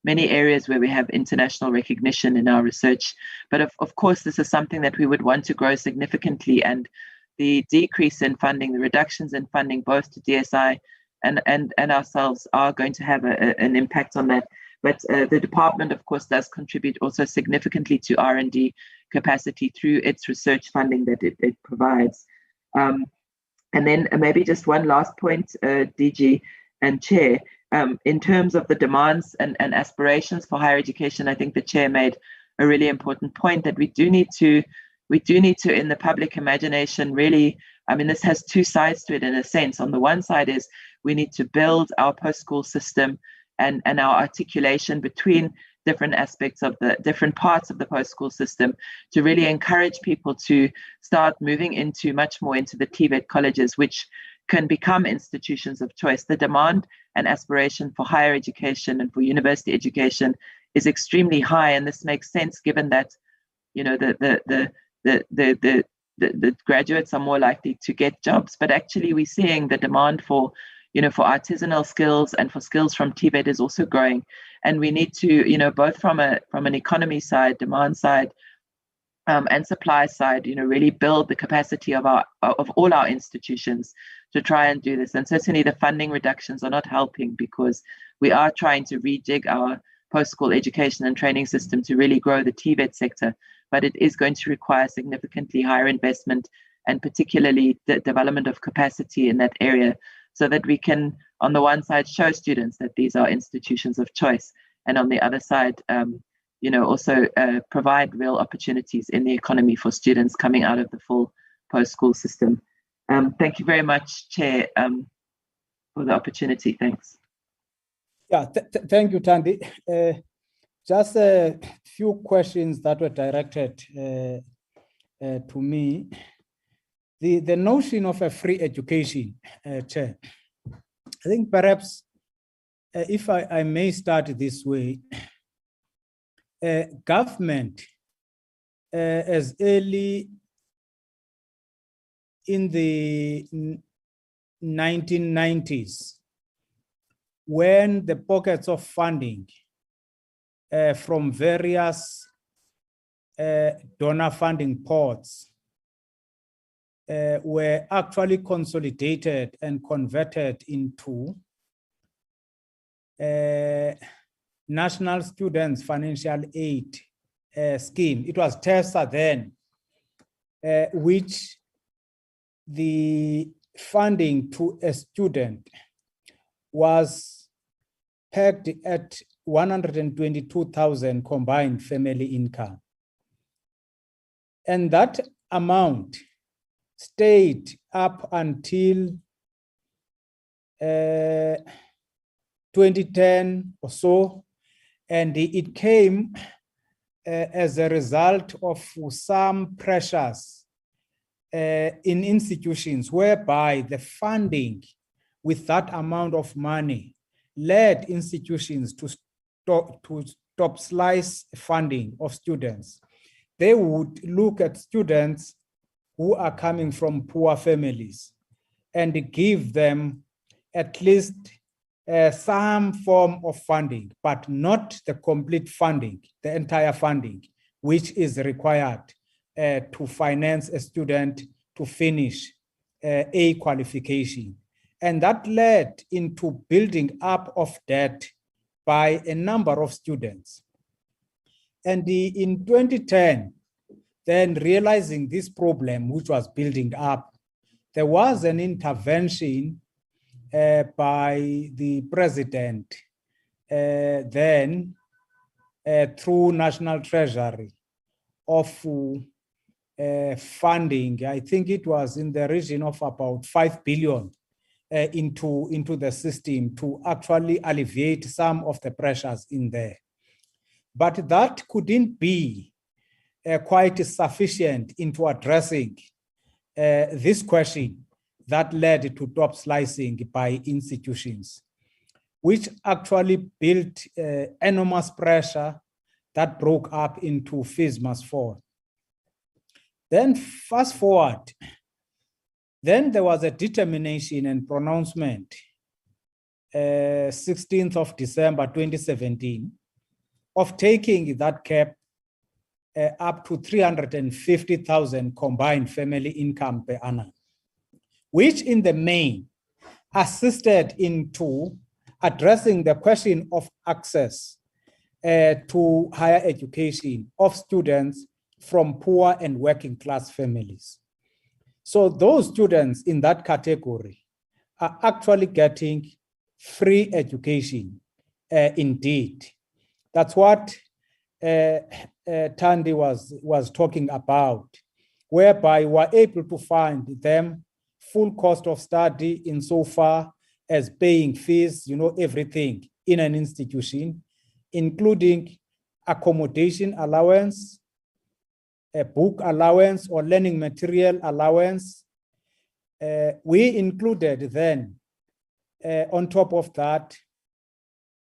many areas where we have international recognition in our research. But of course, this is something that we would want to grow significantly, and the decrease in funding, the reductions in funding, both to DSI and ourselves, are going to have an impact on that. But the department, of course, does contribute also significantly to R&D capacity through its research funding that it provides. And then maybe just one last point, DG and Chair, in terms of the demands and aspirations for higher education, I think the Chair made a really important point that we do need to, in the public imagination, really, I mean, this has two sides to it in a sense. On the one side is we need to build our post-school system and our articulation between different aspects of the different parts of the post-school system to really encourage people to start moving much more into the TVET colleges, which can become institutions of choice. The demand and aspiration for higher education and for university education is extremely high, and this makes sense given that, you know, the graduates are more likely to get jobs. But actually, we're seeing the demand for for artisanal skills and for skills from Tibet is also growing. And we need to, both from an economy side, demand side, and supply side, really build the capacity of all our institutions to try and do this. And certainly the funding reductions are not helping, because we are trying to rejig our post-school education and training system to really grow the Tibet sector, but it is going to require significantly higher investment, and particularly the development of capacity in that area, so that we can, on the one side, show students that these are institutions of choice, and on the other side, also provide real opportunities in the economy for students coming out of the full post-school system. Thank you very much, Chair, for the opportunity. Thanks. Yeah, thank you, Thandi. Just a few questions that were directed to me. The notion of a free education, Chair, I think perhaps if I may start this way, government as early in the 1990s, when the pockets of funding from various donor funding pots were actually consolidated and converted into National Students Financial Aid Scheme. It was TESA then, which the funding to a student was pegged at 122,000 combined family income. And that amount stayed up until 2010 or so, and it came as a result of some pressures in institutions whereby the funding with that amount of money led institutions to stop slice funding of students. They would look at students who are coming from poor families and give them at least some form of funding, but not the complete funding, the entire funding, which is required to finance a student to finish a qualification. And that led into building up of debt by a number of students. And in 2010, then realizing this problem, which was building up, there was an intervention by the president then through National Treasury of funding. I think it was in the region of about 5 billion into the system to actually alleviate some of the pressures in there. But that couldn't be quite sufficient into addressing this question that led to top slicing by institutions, which actually built enormous pressure that broke up into fees must fall. Then fast forward, then there was a determination and pronouncement, 16th of December 2017, of taking that cap up to 350,000 combined family income per annum, which in the main assisted into addressing the question of access to higher education of students from poor and working class families. So those students in that category are actually getting free education indeed. That's what Thandi was talking about, whereby we're able to find them full cost of study insofar as paying fees, everything in an institution, including accommodation allowance, a book allowance or learning material allowance. We included then, on top of that,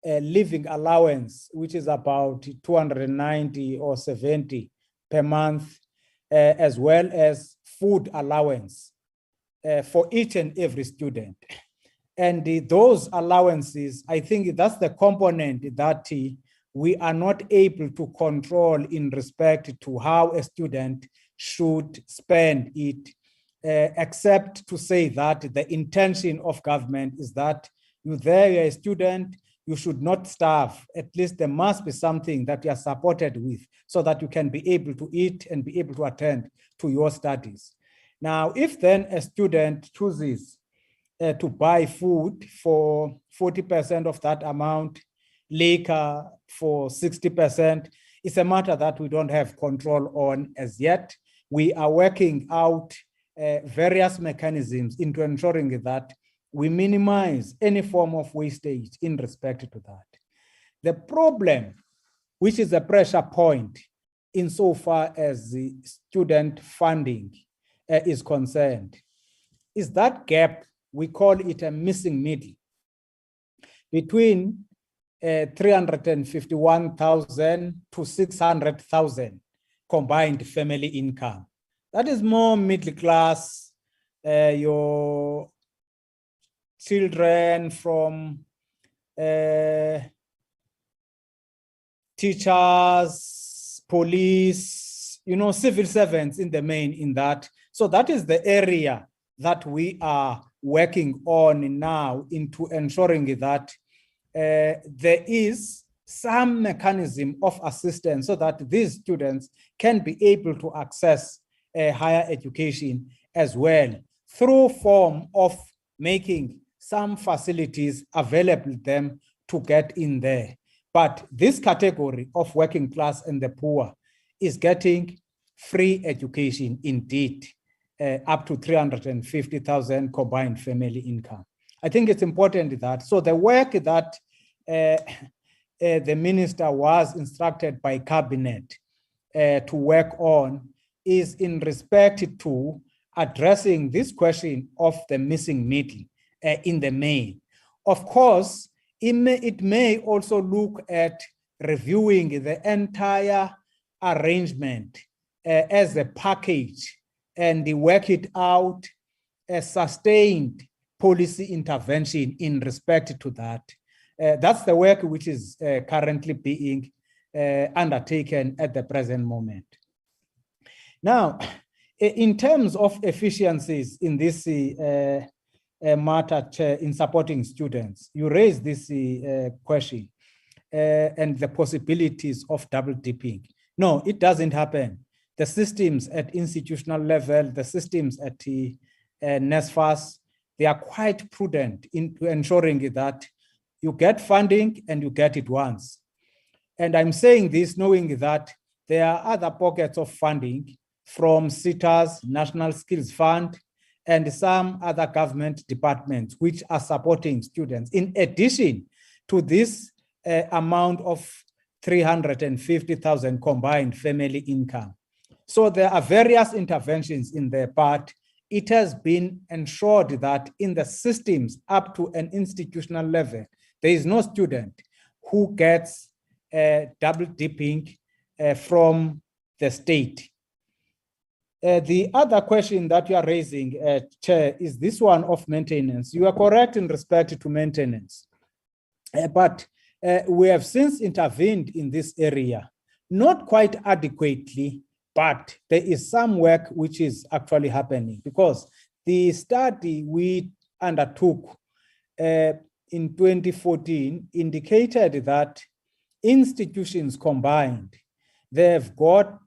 a living allowance, which is about 290 or 70 per month, as well as food allowance for each and every student. And those allowances, I think that's the component that we are not able to control in respect to how a student should spend it, except to say that the intention of government is that you're a student, you should not starve. At least there must be something that you are supported with so that you can be able to eat and be able to attend to your studies. Now, if then a student chooses to buy food for 40% of that amount, liquor for 60%, it's a matter that we don't have control on as yet. We are working out various mechanisms into ensuring that we minimize any form of wastage in respect to that. The problem, which is a pressure point insofar as the student funding is concerned, is that gap. We call it a missing middle between 351,000 to 600,000 combined family income. That is more middle class. Your children from teachers, police, civil servants in the main in that. So that is the area that we are working on now into ensuring that there is some mechanism of assistance so that these students can be able to access higher education as well through form of making some facilities available to them to get in there. But this category of working class and the poor is getting free education indeed, up to 350,000 combined family income. I think it's important that, so the work that the minister was instructed by cabinet to work on is in respect to addressing this question of the missing middle in the main. Of course, it may also look at reviewing the entire arrangement as a package and work it out a sustained policy intervention in respect to that. That's the work which is currently being undertaken at the present moment. Now, in terms of efficiencies in this matter, Chair, in supporting students, you raised this question and the possibilities of double dipping. No, it doesn't happen. The systems at institutional level, the systems at NSFAS, they are quite prudent in ensuring that you get funding and you get it once. And I'm saying this knowing that there are other pockets of funding from SITA's National Skills Fund and some other government departments which are supporting students in addition to this amount of 350,000 combined family income. So there are various interventions in their part. It has been ensured that in the systems up to an institutional level, there is no student who gets double dipping from the state. The other question that you are raising, Chair, is this one of maintenance. You are correct in respect to maintenance, but we have since intervened in this area, not quite adequately, but there is some work which is actually happening because the study we undertook in 2014 indicated that institutions combined, they've got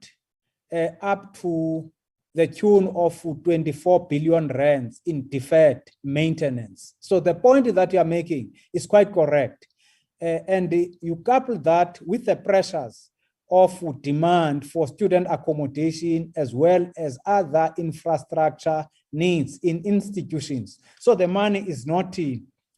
up to the tune of 24 billion rands in deferred maintenance. So the point that you are making is quite correct. And you couple that with the pressures of demand for student accommodation as well as other infrastructure needs in institutions. So the money is not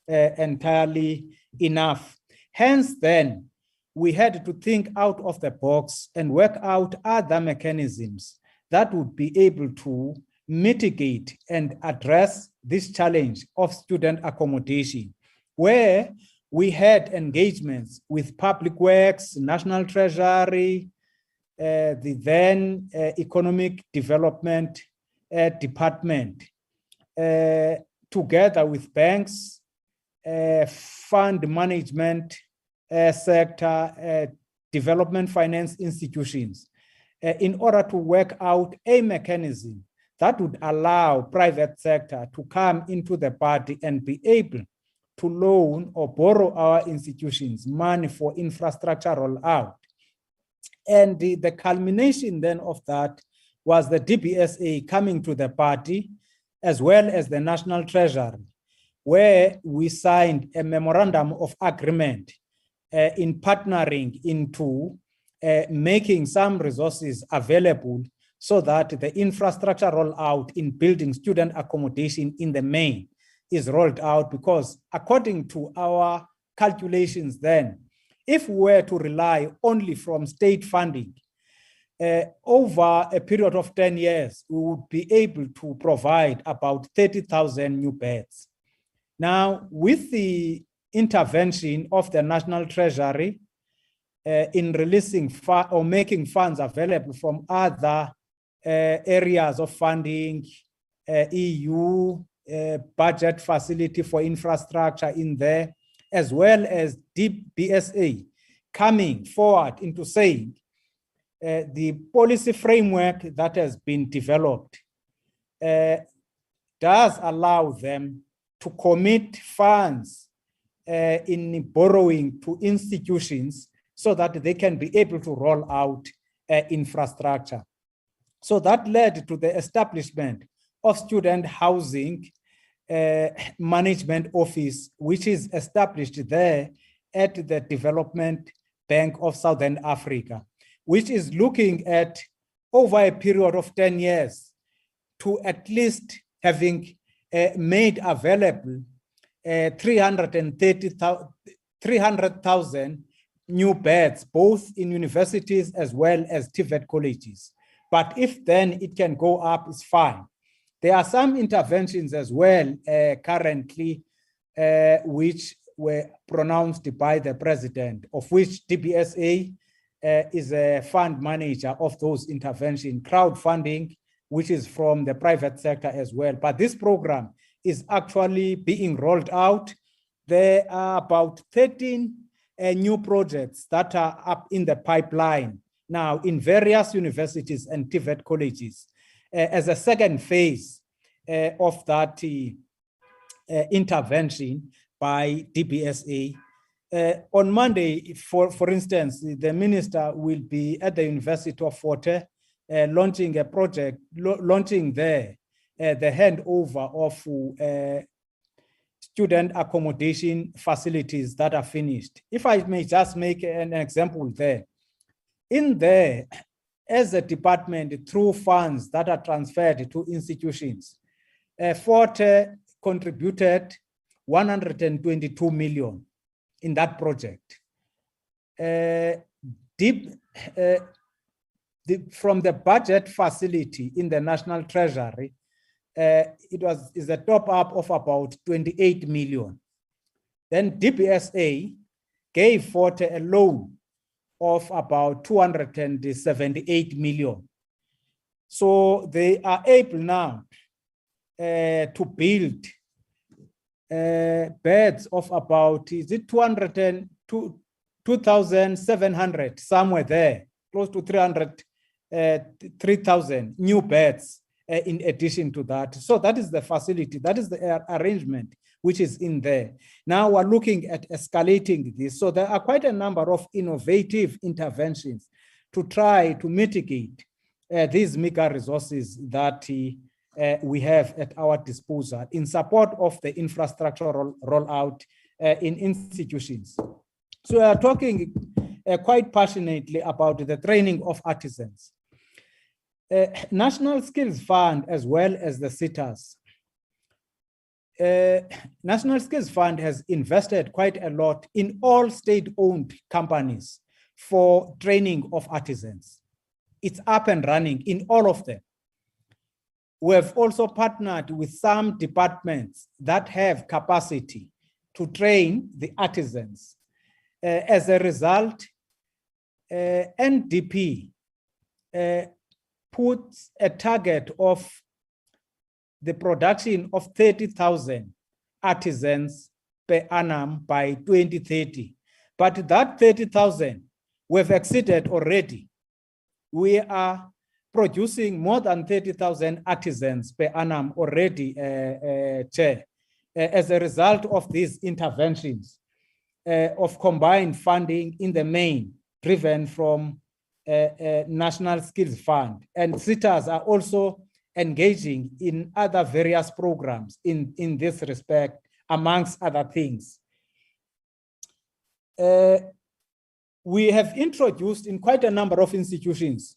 entirely enough. Hence then, we had to think out of the box and work out other mechanisms that would be able to mitigate and address this challenge of student accommodation, where we had engagements with Public Works, National Treasury, the then Economic Development Department, together with banks fund management sector, development finance institutions, in order to work out a mechanism that would allow private sector to come into the party and be able to loan or borrow our institutions money for infrastructure rollout. And the culmination then of that was the DBSA coming to the party, as well as the National Treasury, where we signed a memorandum of agreement in partnering into making some resources available so that the infrastructure rollout in building student accommodation in the main is rolled out, because according to our calculations then, if we were to rely only from state funding, over a period of 10 years, we would be able to provide about 30,000 new beds. Now, with the intervention of the National Treasury in releasing or making funds available from other areas of funding, EU budget facility for infrastructure in there, as well as DBSA coming forward into saying the policy framework that has been developed does allow them to commit funds in borrowing to institutions so that they can be able to roll out infrastructure. So that led to the establishment of Student Housing Management Office, which is established there at the Development Bank of Southern Africa, which is looking at over a period of 10 years to at least having made available 300,000 new beds, both in universities as well as Tibet colleges. But if then it can go up, it's fine. There are some interventions as well currently, which were pronounced by the president, of which DBSA is a fund manager of those interventions, crowdfunding, which is from the private sector as well. But this program is actually being rolled out. There are about 13 new projects that are up in the pipeline now in various universities and Tibet colleges as a second phase of that intervention by DBSA. On Monday, for instance, the minister will be at the University of Forte launching a project, launching there the handover of student accommodation facilities that are finished. If I may just make an example there. In there, as a department, through funds that are transferred to institutions, Forte contributed 122 million in that project. From the budget facility in the National Treasury, is a top up of about 28 million. Then DBSA gave Forte a loan of about 278 million. So they are able now to build beds of about, is it 2,700, somewhere there, close to 3,000 new beds in addition to that. So that is the facility, that is the arrangement which is in there. Now we're looking at escalating this. So there are quite a number of innovative interventions to try to mitigate these meager resources that we have at our disposal in support of the infrastructure rollout in institutions. So we are talking quite passionately about the training of artisans. National Skills Fund, as well as the SITAs. National Skills Fund has invested quite a lot in all state-owned companies for training of artisans. It's up and running in all of them. We have also partnered with some departments that have capacity to train the artisans. As a result, NDP puts a target of the production of 30,000 artisans per annum by 2030. But that 30,000 we've exceeded already. We are producing more than 30,000 artisans per annum already, Chair, as a result of these interventions of combined funding in the main, driven from National Skills Fund. And SITAs are also engaging in other various programs in this respect, amongst other things. We have introduced in quite a number of institutions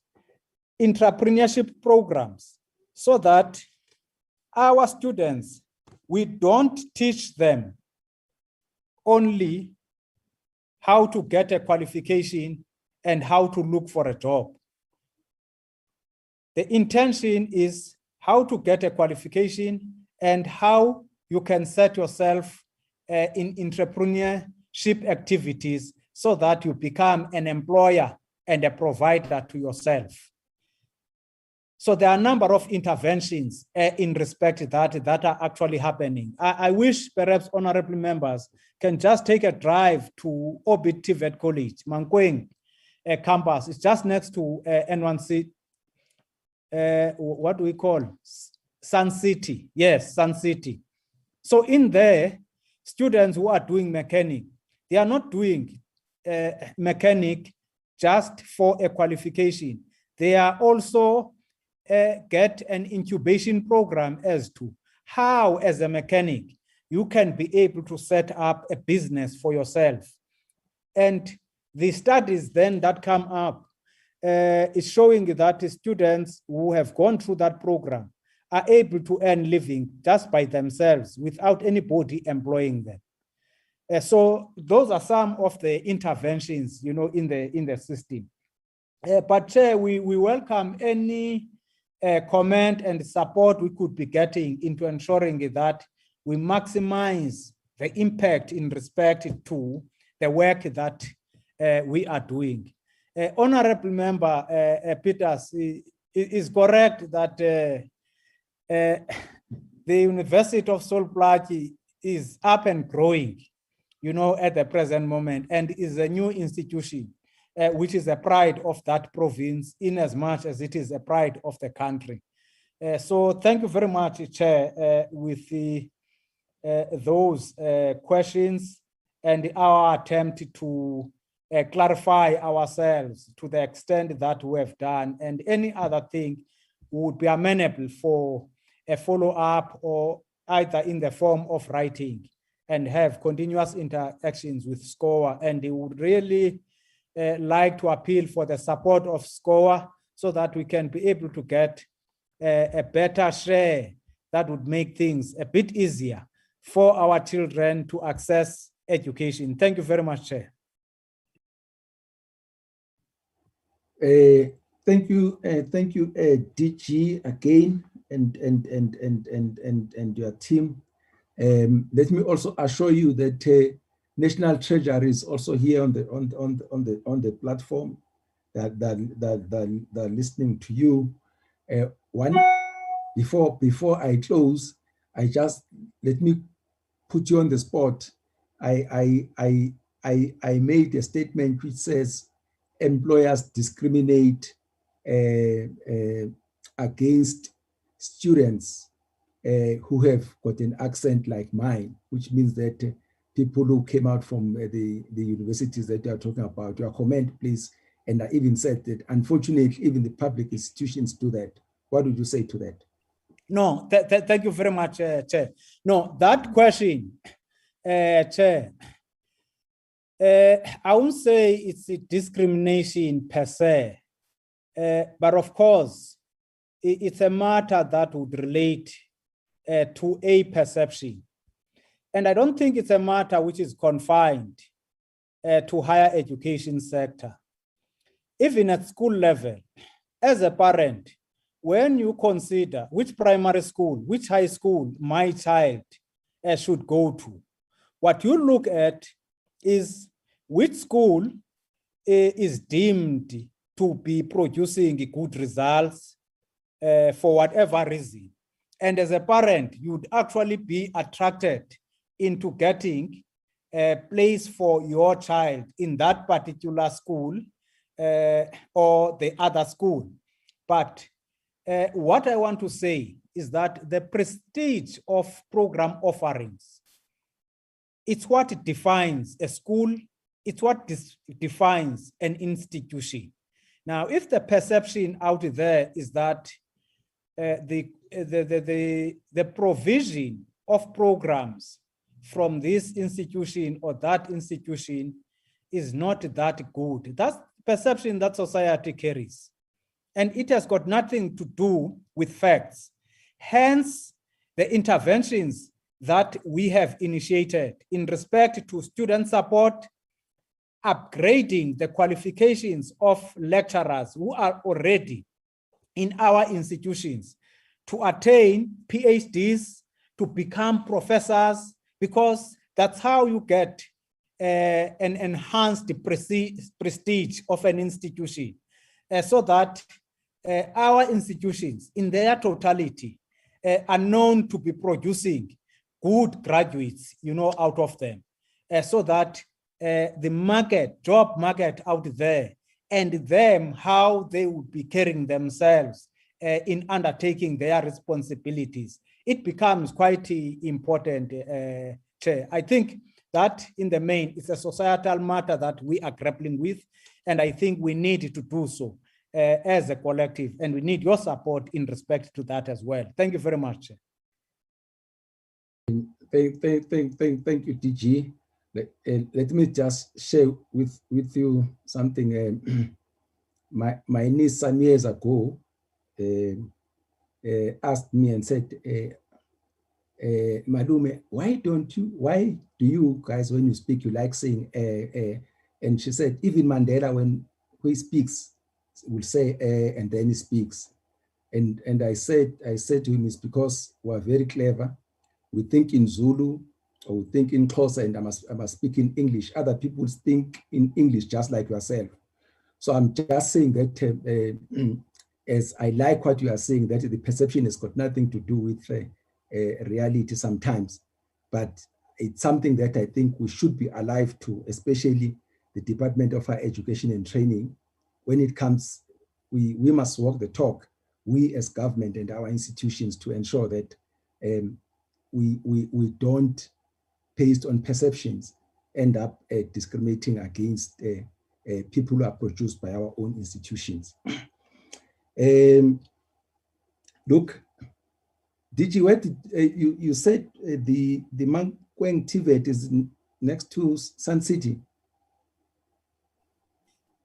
entrepreneurship programs so that our students, we don't teach them only how to get a qualification and how to look for a job. The intention is how to get a qualification and how you can set yourself in entrepreneurship activities so that you become an employer and a provider to yourself. So there are a number of interventions in respect to that are actually happening. I wish perhaps honorable members can just take a drive to Orbit Tibet College, Mankweng campus. It's just next to N1C, what do we call? Sun City. Yes, Sun City. So in there, students who are doing mechanic, they are not doing mechanic just for a qualification. They are also get an incubation program as to how, as a mechanic, you can be able to set up a business for yourself. And the studies then that come up is showing that the students who have gone through that program are able to earn living just by themselves without anybody employing them. So those are some of the interventions, you know, in the system. But we welcome any comment and support we could be getting into ensuring that we maximize the impact in respect to the work that we are doing. Honorable Member Peters is correct that the University of Sol Plaatje is up and growing, you know, at the present moment, and is a new institution, which is a pride of that province in as much as it is a pride of the country. So thank you very much, Chair, with those questions and our attempt to clarify ourselves to the extent that we have done, and any other thing would be amenable for a follow-up or either in the form of writing and have continuous interactions with SCOA. And we would really like to appeal for the support of SCOA so that we can be able to get a better share that would make things a bit easier for our children to access education. Thank you very much, Chair. Thank you, DG again, and your team. Let me also assure you that National Treasury is also here on the platform that listening to you. Before I close, let me put you on the spot. I made a statement which says employers discriminate against students who have got an accent like mine, which means that people who came out from the universities that you are talking about, your comment, please. And I even said that, unfortunately, even the public institutions do that. What would you say to that? No, thank you very much, Chair. No, that question, Chair, I won't say it's a discrimination per se, but of course, it's a matter that would relate to a perception. And I don't think it's a matter which is confined to higher education sector. Even at school level, as a parent, when you consider which primary school, which high school my child should go to, what you look at is which school is deemed to be producing good results for whatever reason. And as a parent, you'd actually be attracted into getting a place for your child in that particular school or the other school. But what I want to say is that the prestige of program offerings, it's what defines a school, it's what defines an institution. Now, if the perception out there is that the provision of programs from this institution or that institution is not that good, that's the perception that society carries. And it has got nothing to do with facts. Hence, the interventions that we have initiated in respect to student support, upgrading the qualifications of lecturers who are already in our institutions to attain PhDs, to become professors, because that's how you get an enhanced prestige of an institution, so that our institutions in their totality are known to be producing good graduates, out of them, so that the market, job market out there, and them, how they would be carrying themselves in undertaking their responsibilities, it becomes quite important, Chair. I think that in the main, it's a societal matter that we are grappling with, and I think we need to do so as a collective, and we need your support in respect to that as well. Thank you very much, Chair. Thank you, DG. Let me just share with you something. My niece some years ago asked me and said, Malume, why do you guys, when you speak, you like saying and she said, even Mandela, when he speaks, will say and then he speaks. And I said to him, it's because we're very clever. We think in Zulu, or we think in Xhosa, and I must speak in English. Other people think in English just like yourself. So I'm just saying that as I like what you are saying, that the perception has got nothing to do with reality sometimes, but it's something that I think we should be alive to, especially the Department of Higher Education and Training. When it comes, we must walk the talk, we as government and our institutions, to ensure that we don't, based on perceptions, end up discriminating against people who are produced by our own institutions. Look, DG, what you said the Mankweng Tibet is next to Sun City?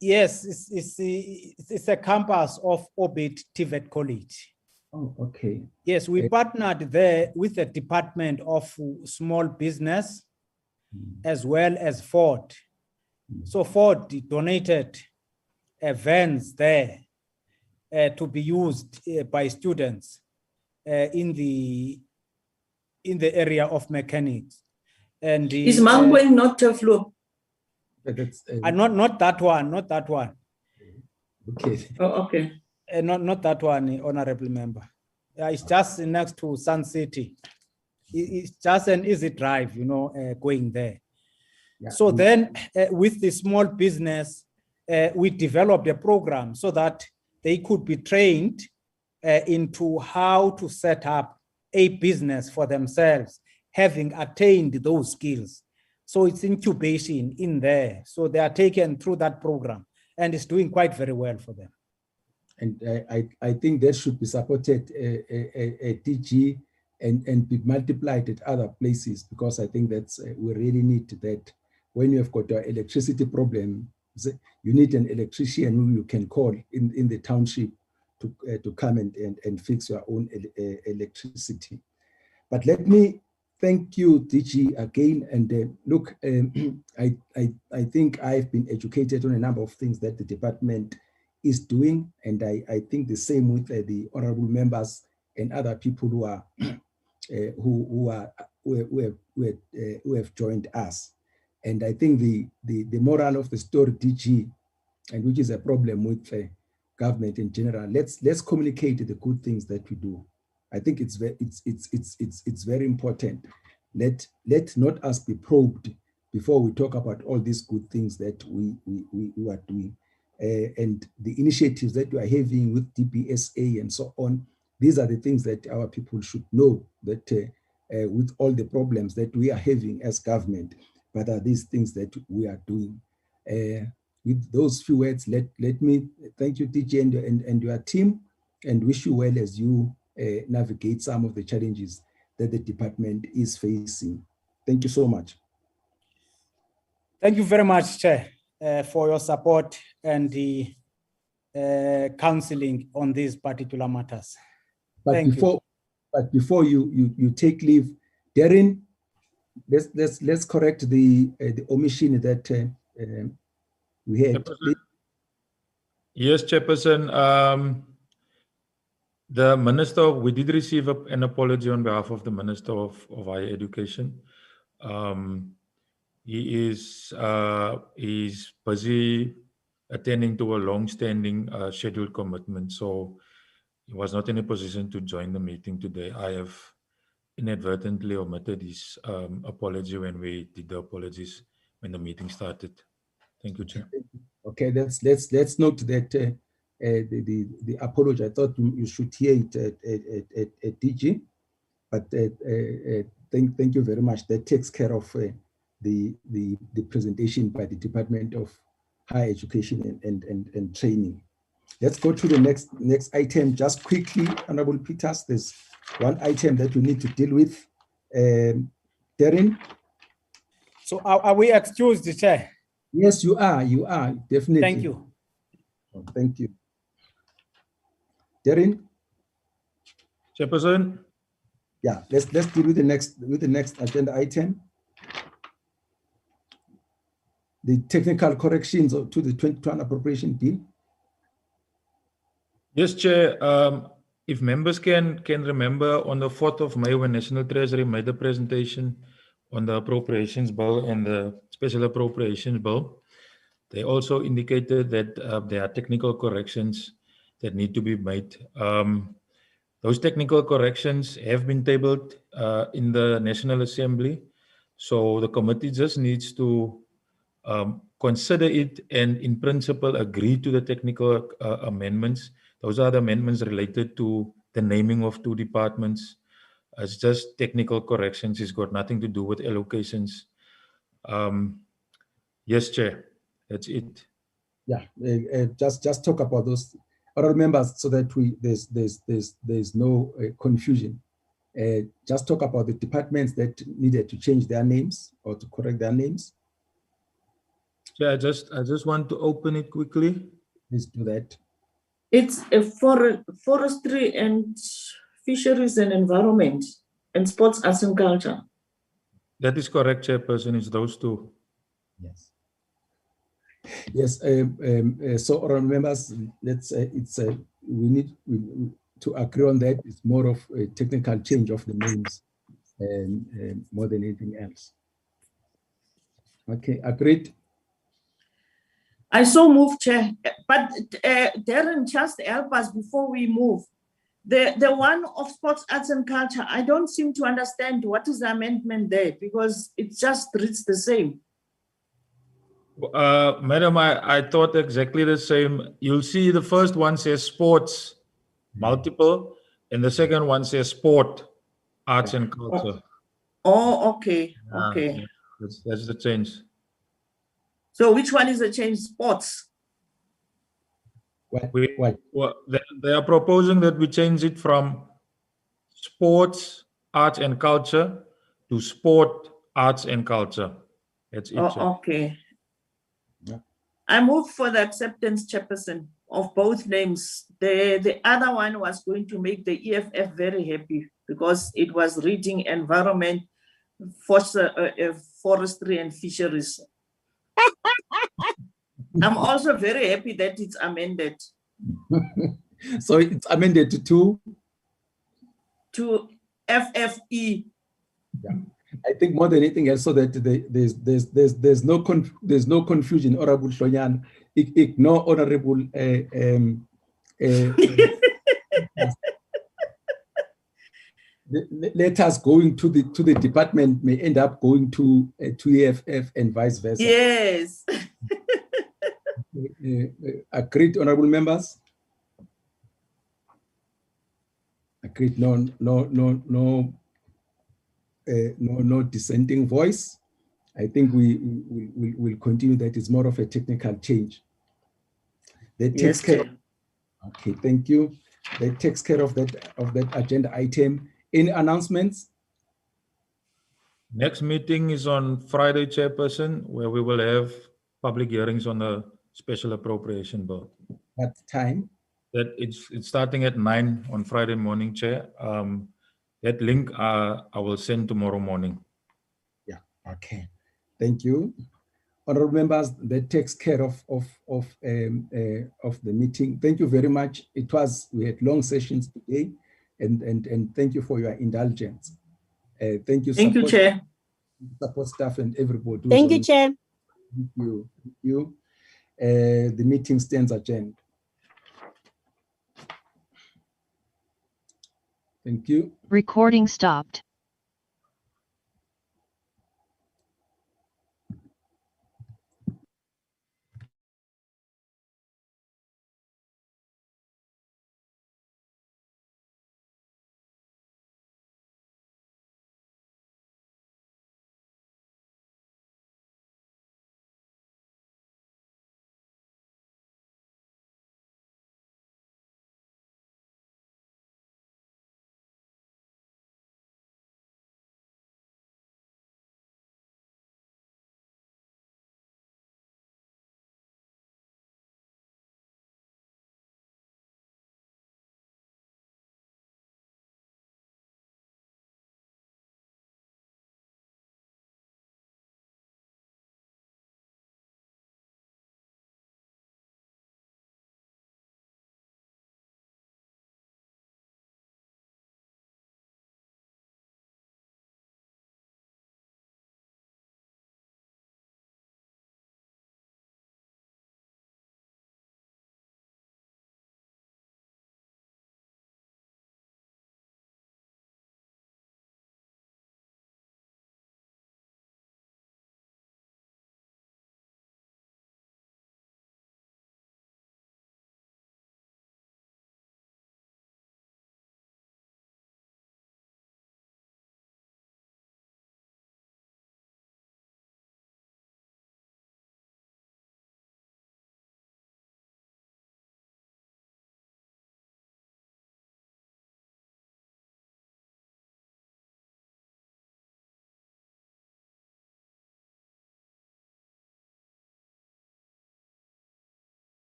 Yes, it's a campus of Orbit Tibet College. Oh, okay. Yes, we partnered there with the Department of Small Business as well as Ford. So Ford donated vans there to be used by students in the area of mechanics. And is Mankweng not Teflo? Not that one, not that one. Okay. Oh, okay. Not that one, honorable member. It's just next to Sun City. It's just an easy drive, going there. Yeah. So then with the small business, we developed a program so that they could be trained into how to set up a business for themselves, having attained those skills. So it's incubation in there. So they are taken through that program, and it's doing quite very well for them. And I think that should be supported at DG and be multiplied at other places, because I think that's we really need that. When you have got an electricity problem, you need an electrician who you can call in the township to come and fix your own electricity. But let me thank you, DG, again. And look, I think I've been educated on a number of things that the department is doing, and I think the same with the honorable members and other people who are who have joined us. And I think the moral of the story, DG, and which is a problem with government in general, let's communicate the good things that we do. I think it's very important. let not us be probed before we talk about all these good things that we are doing. And the initiatives that we are having with DPSA and so on, these are the things that our people should know, that with all the problems that we are having as government, but are these things that we are doing. With those few words, let me thank you, DJ, and your team, and wish you well as you navigate some of the challenges that the department is facing. Thank you so much. Thank you very much, Chair, for your support and the counseling on these particular matters. But before you take leave, Darren, let's correct the omission that we had. Yes, Chairperson. The Minister, we did receive an apology on behalf of the Minister of Higher Education. He is busy attending to a long-standing scheduled commitment, so he was not in a position to join the meeting today. I have inadvertently omitted his apology when we did the apologies when the meeting started. Thank you, Chair. Okay, let's note that the apology. I thought you should hear it at DG, but thank you very much. That takes care of the presentation by the Department of Higher Education and Training. Let's go to the next item just quickly, Honorable Peters. There's one item that we need to deal with. Darren? So are we excused, Chair? Yes, you are, definitely. Thank you. Oh, thank you. Darren? Chairperson? Yeah, let's deal with the next agenda item. The technical corrections to the 2021 appropriation bill. Yes, Chair. If members can remember, on the 4th of May, when National Treasury made the presentation on the Appropriations Bill and the Special Appropriations Bill, they also indicated that there are technical corrections that need to be made. Those technical corrections have been tabled in the National Assembly, so the committee just needs to consider it and in principle agree to the technical amendments. Those are the amendments related to the naming of 2 departments. It's just technical corrections. It's got nothing to do with allocations. Yes, Chair, that's it. Yeah, just talk about those other members so that there's no confusion. Just talk about the departments that needed to change their names or to correct their names. Yeah, I just want to open it quickly. Please do that. It's a forestry and fisheries and environment and sports, arts and culture. That is correct, Chairperson. It's those 2. Yes. Yes. So, members, we need to agree on that. It's more of a technical change of the names, more than anything else. Okay, agreed. I so move, Chair, but Darren, just help us before we move. The one of sports, arts and culture, I don't seem to understand what is the amendment there, because it just reads the same. Madam, I thought exactly the same. You'll see the first one says sports, multiple, and the second one says sport, arts and culture. Oh, okay, okay. Yeah, that's the change. So which one is the change? Sports? They are proposing that we change it from sports, arts and culture to sport, arts and culture. That's it. Oh, okay. Yeah. I move for the acceptance, Chairperson, of both names. The other one was going to make the EFF very happy because it was reading environment, forestry and fisheries. I'm also very happy that it's amended. So it's amended to FFE. Yeah. I think more than anything else, so that there's no confusion. Honorable Shonyan, ignore Honorable. letters going to the department may end up going to EFF and vice versa. Yes. Agreed, honorable members? Agreed. No dissenting voice. I think we will continue. That is more of a technical change. That takes care. Okay, thank you. That takes care of that agenda item. Any announcements? Next meeting is on Friday, Chairperson, where we will have public hearings on the special appropriation bill. What time? That it's starting at 9 on Friday morning, Chair. That link I will send tomorrow morning. Yeah. Okay. Thank you, honorable members. That takes care of the meeting. Thank you very much. We had long sessions today, and thank you for your indulgence. Thank you. Thank you, Chair. Support staff and everybody. Thank you, Chair. Thank you. Thank you. The meeting stands adjourned. Thank you. Recording stopped.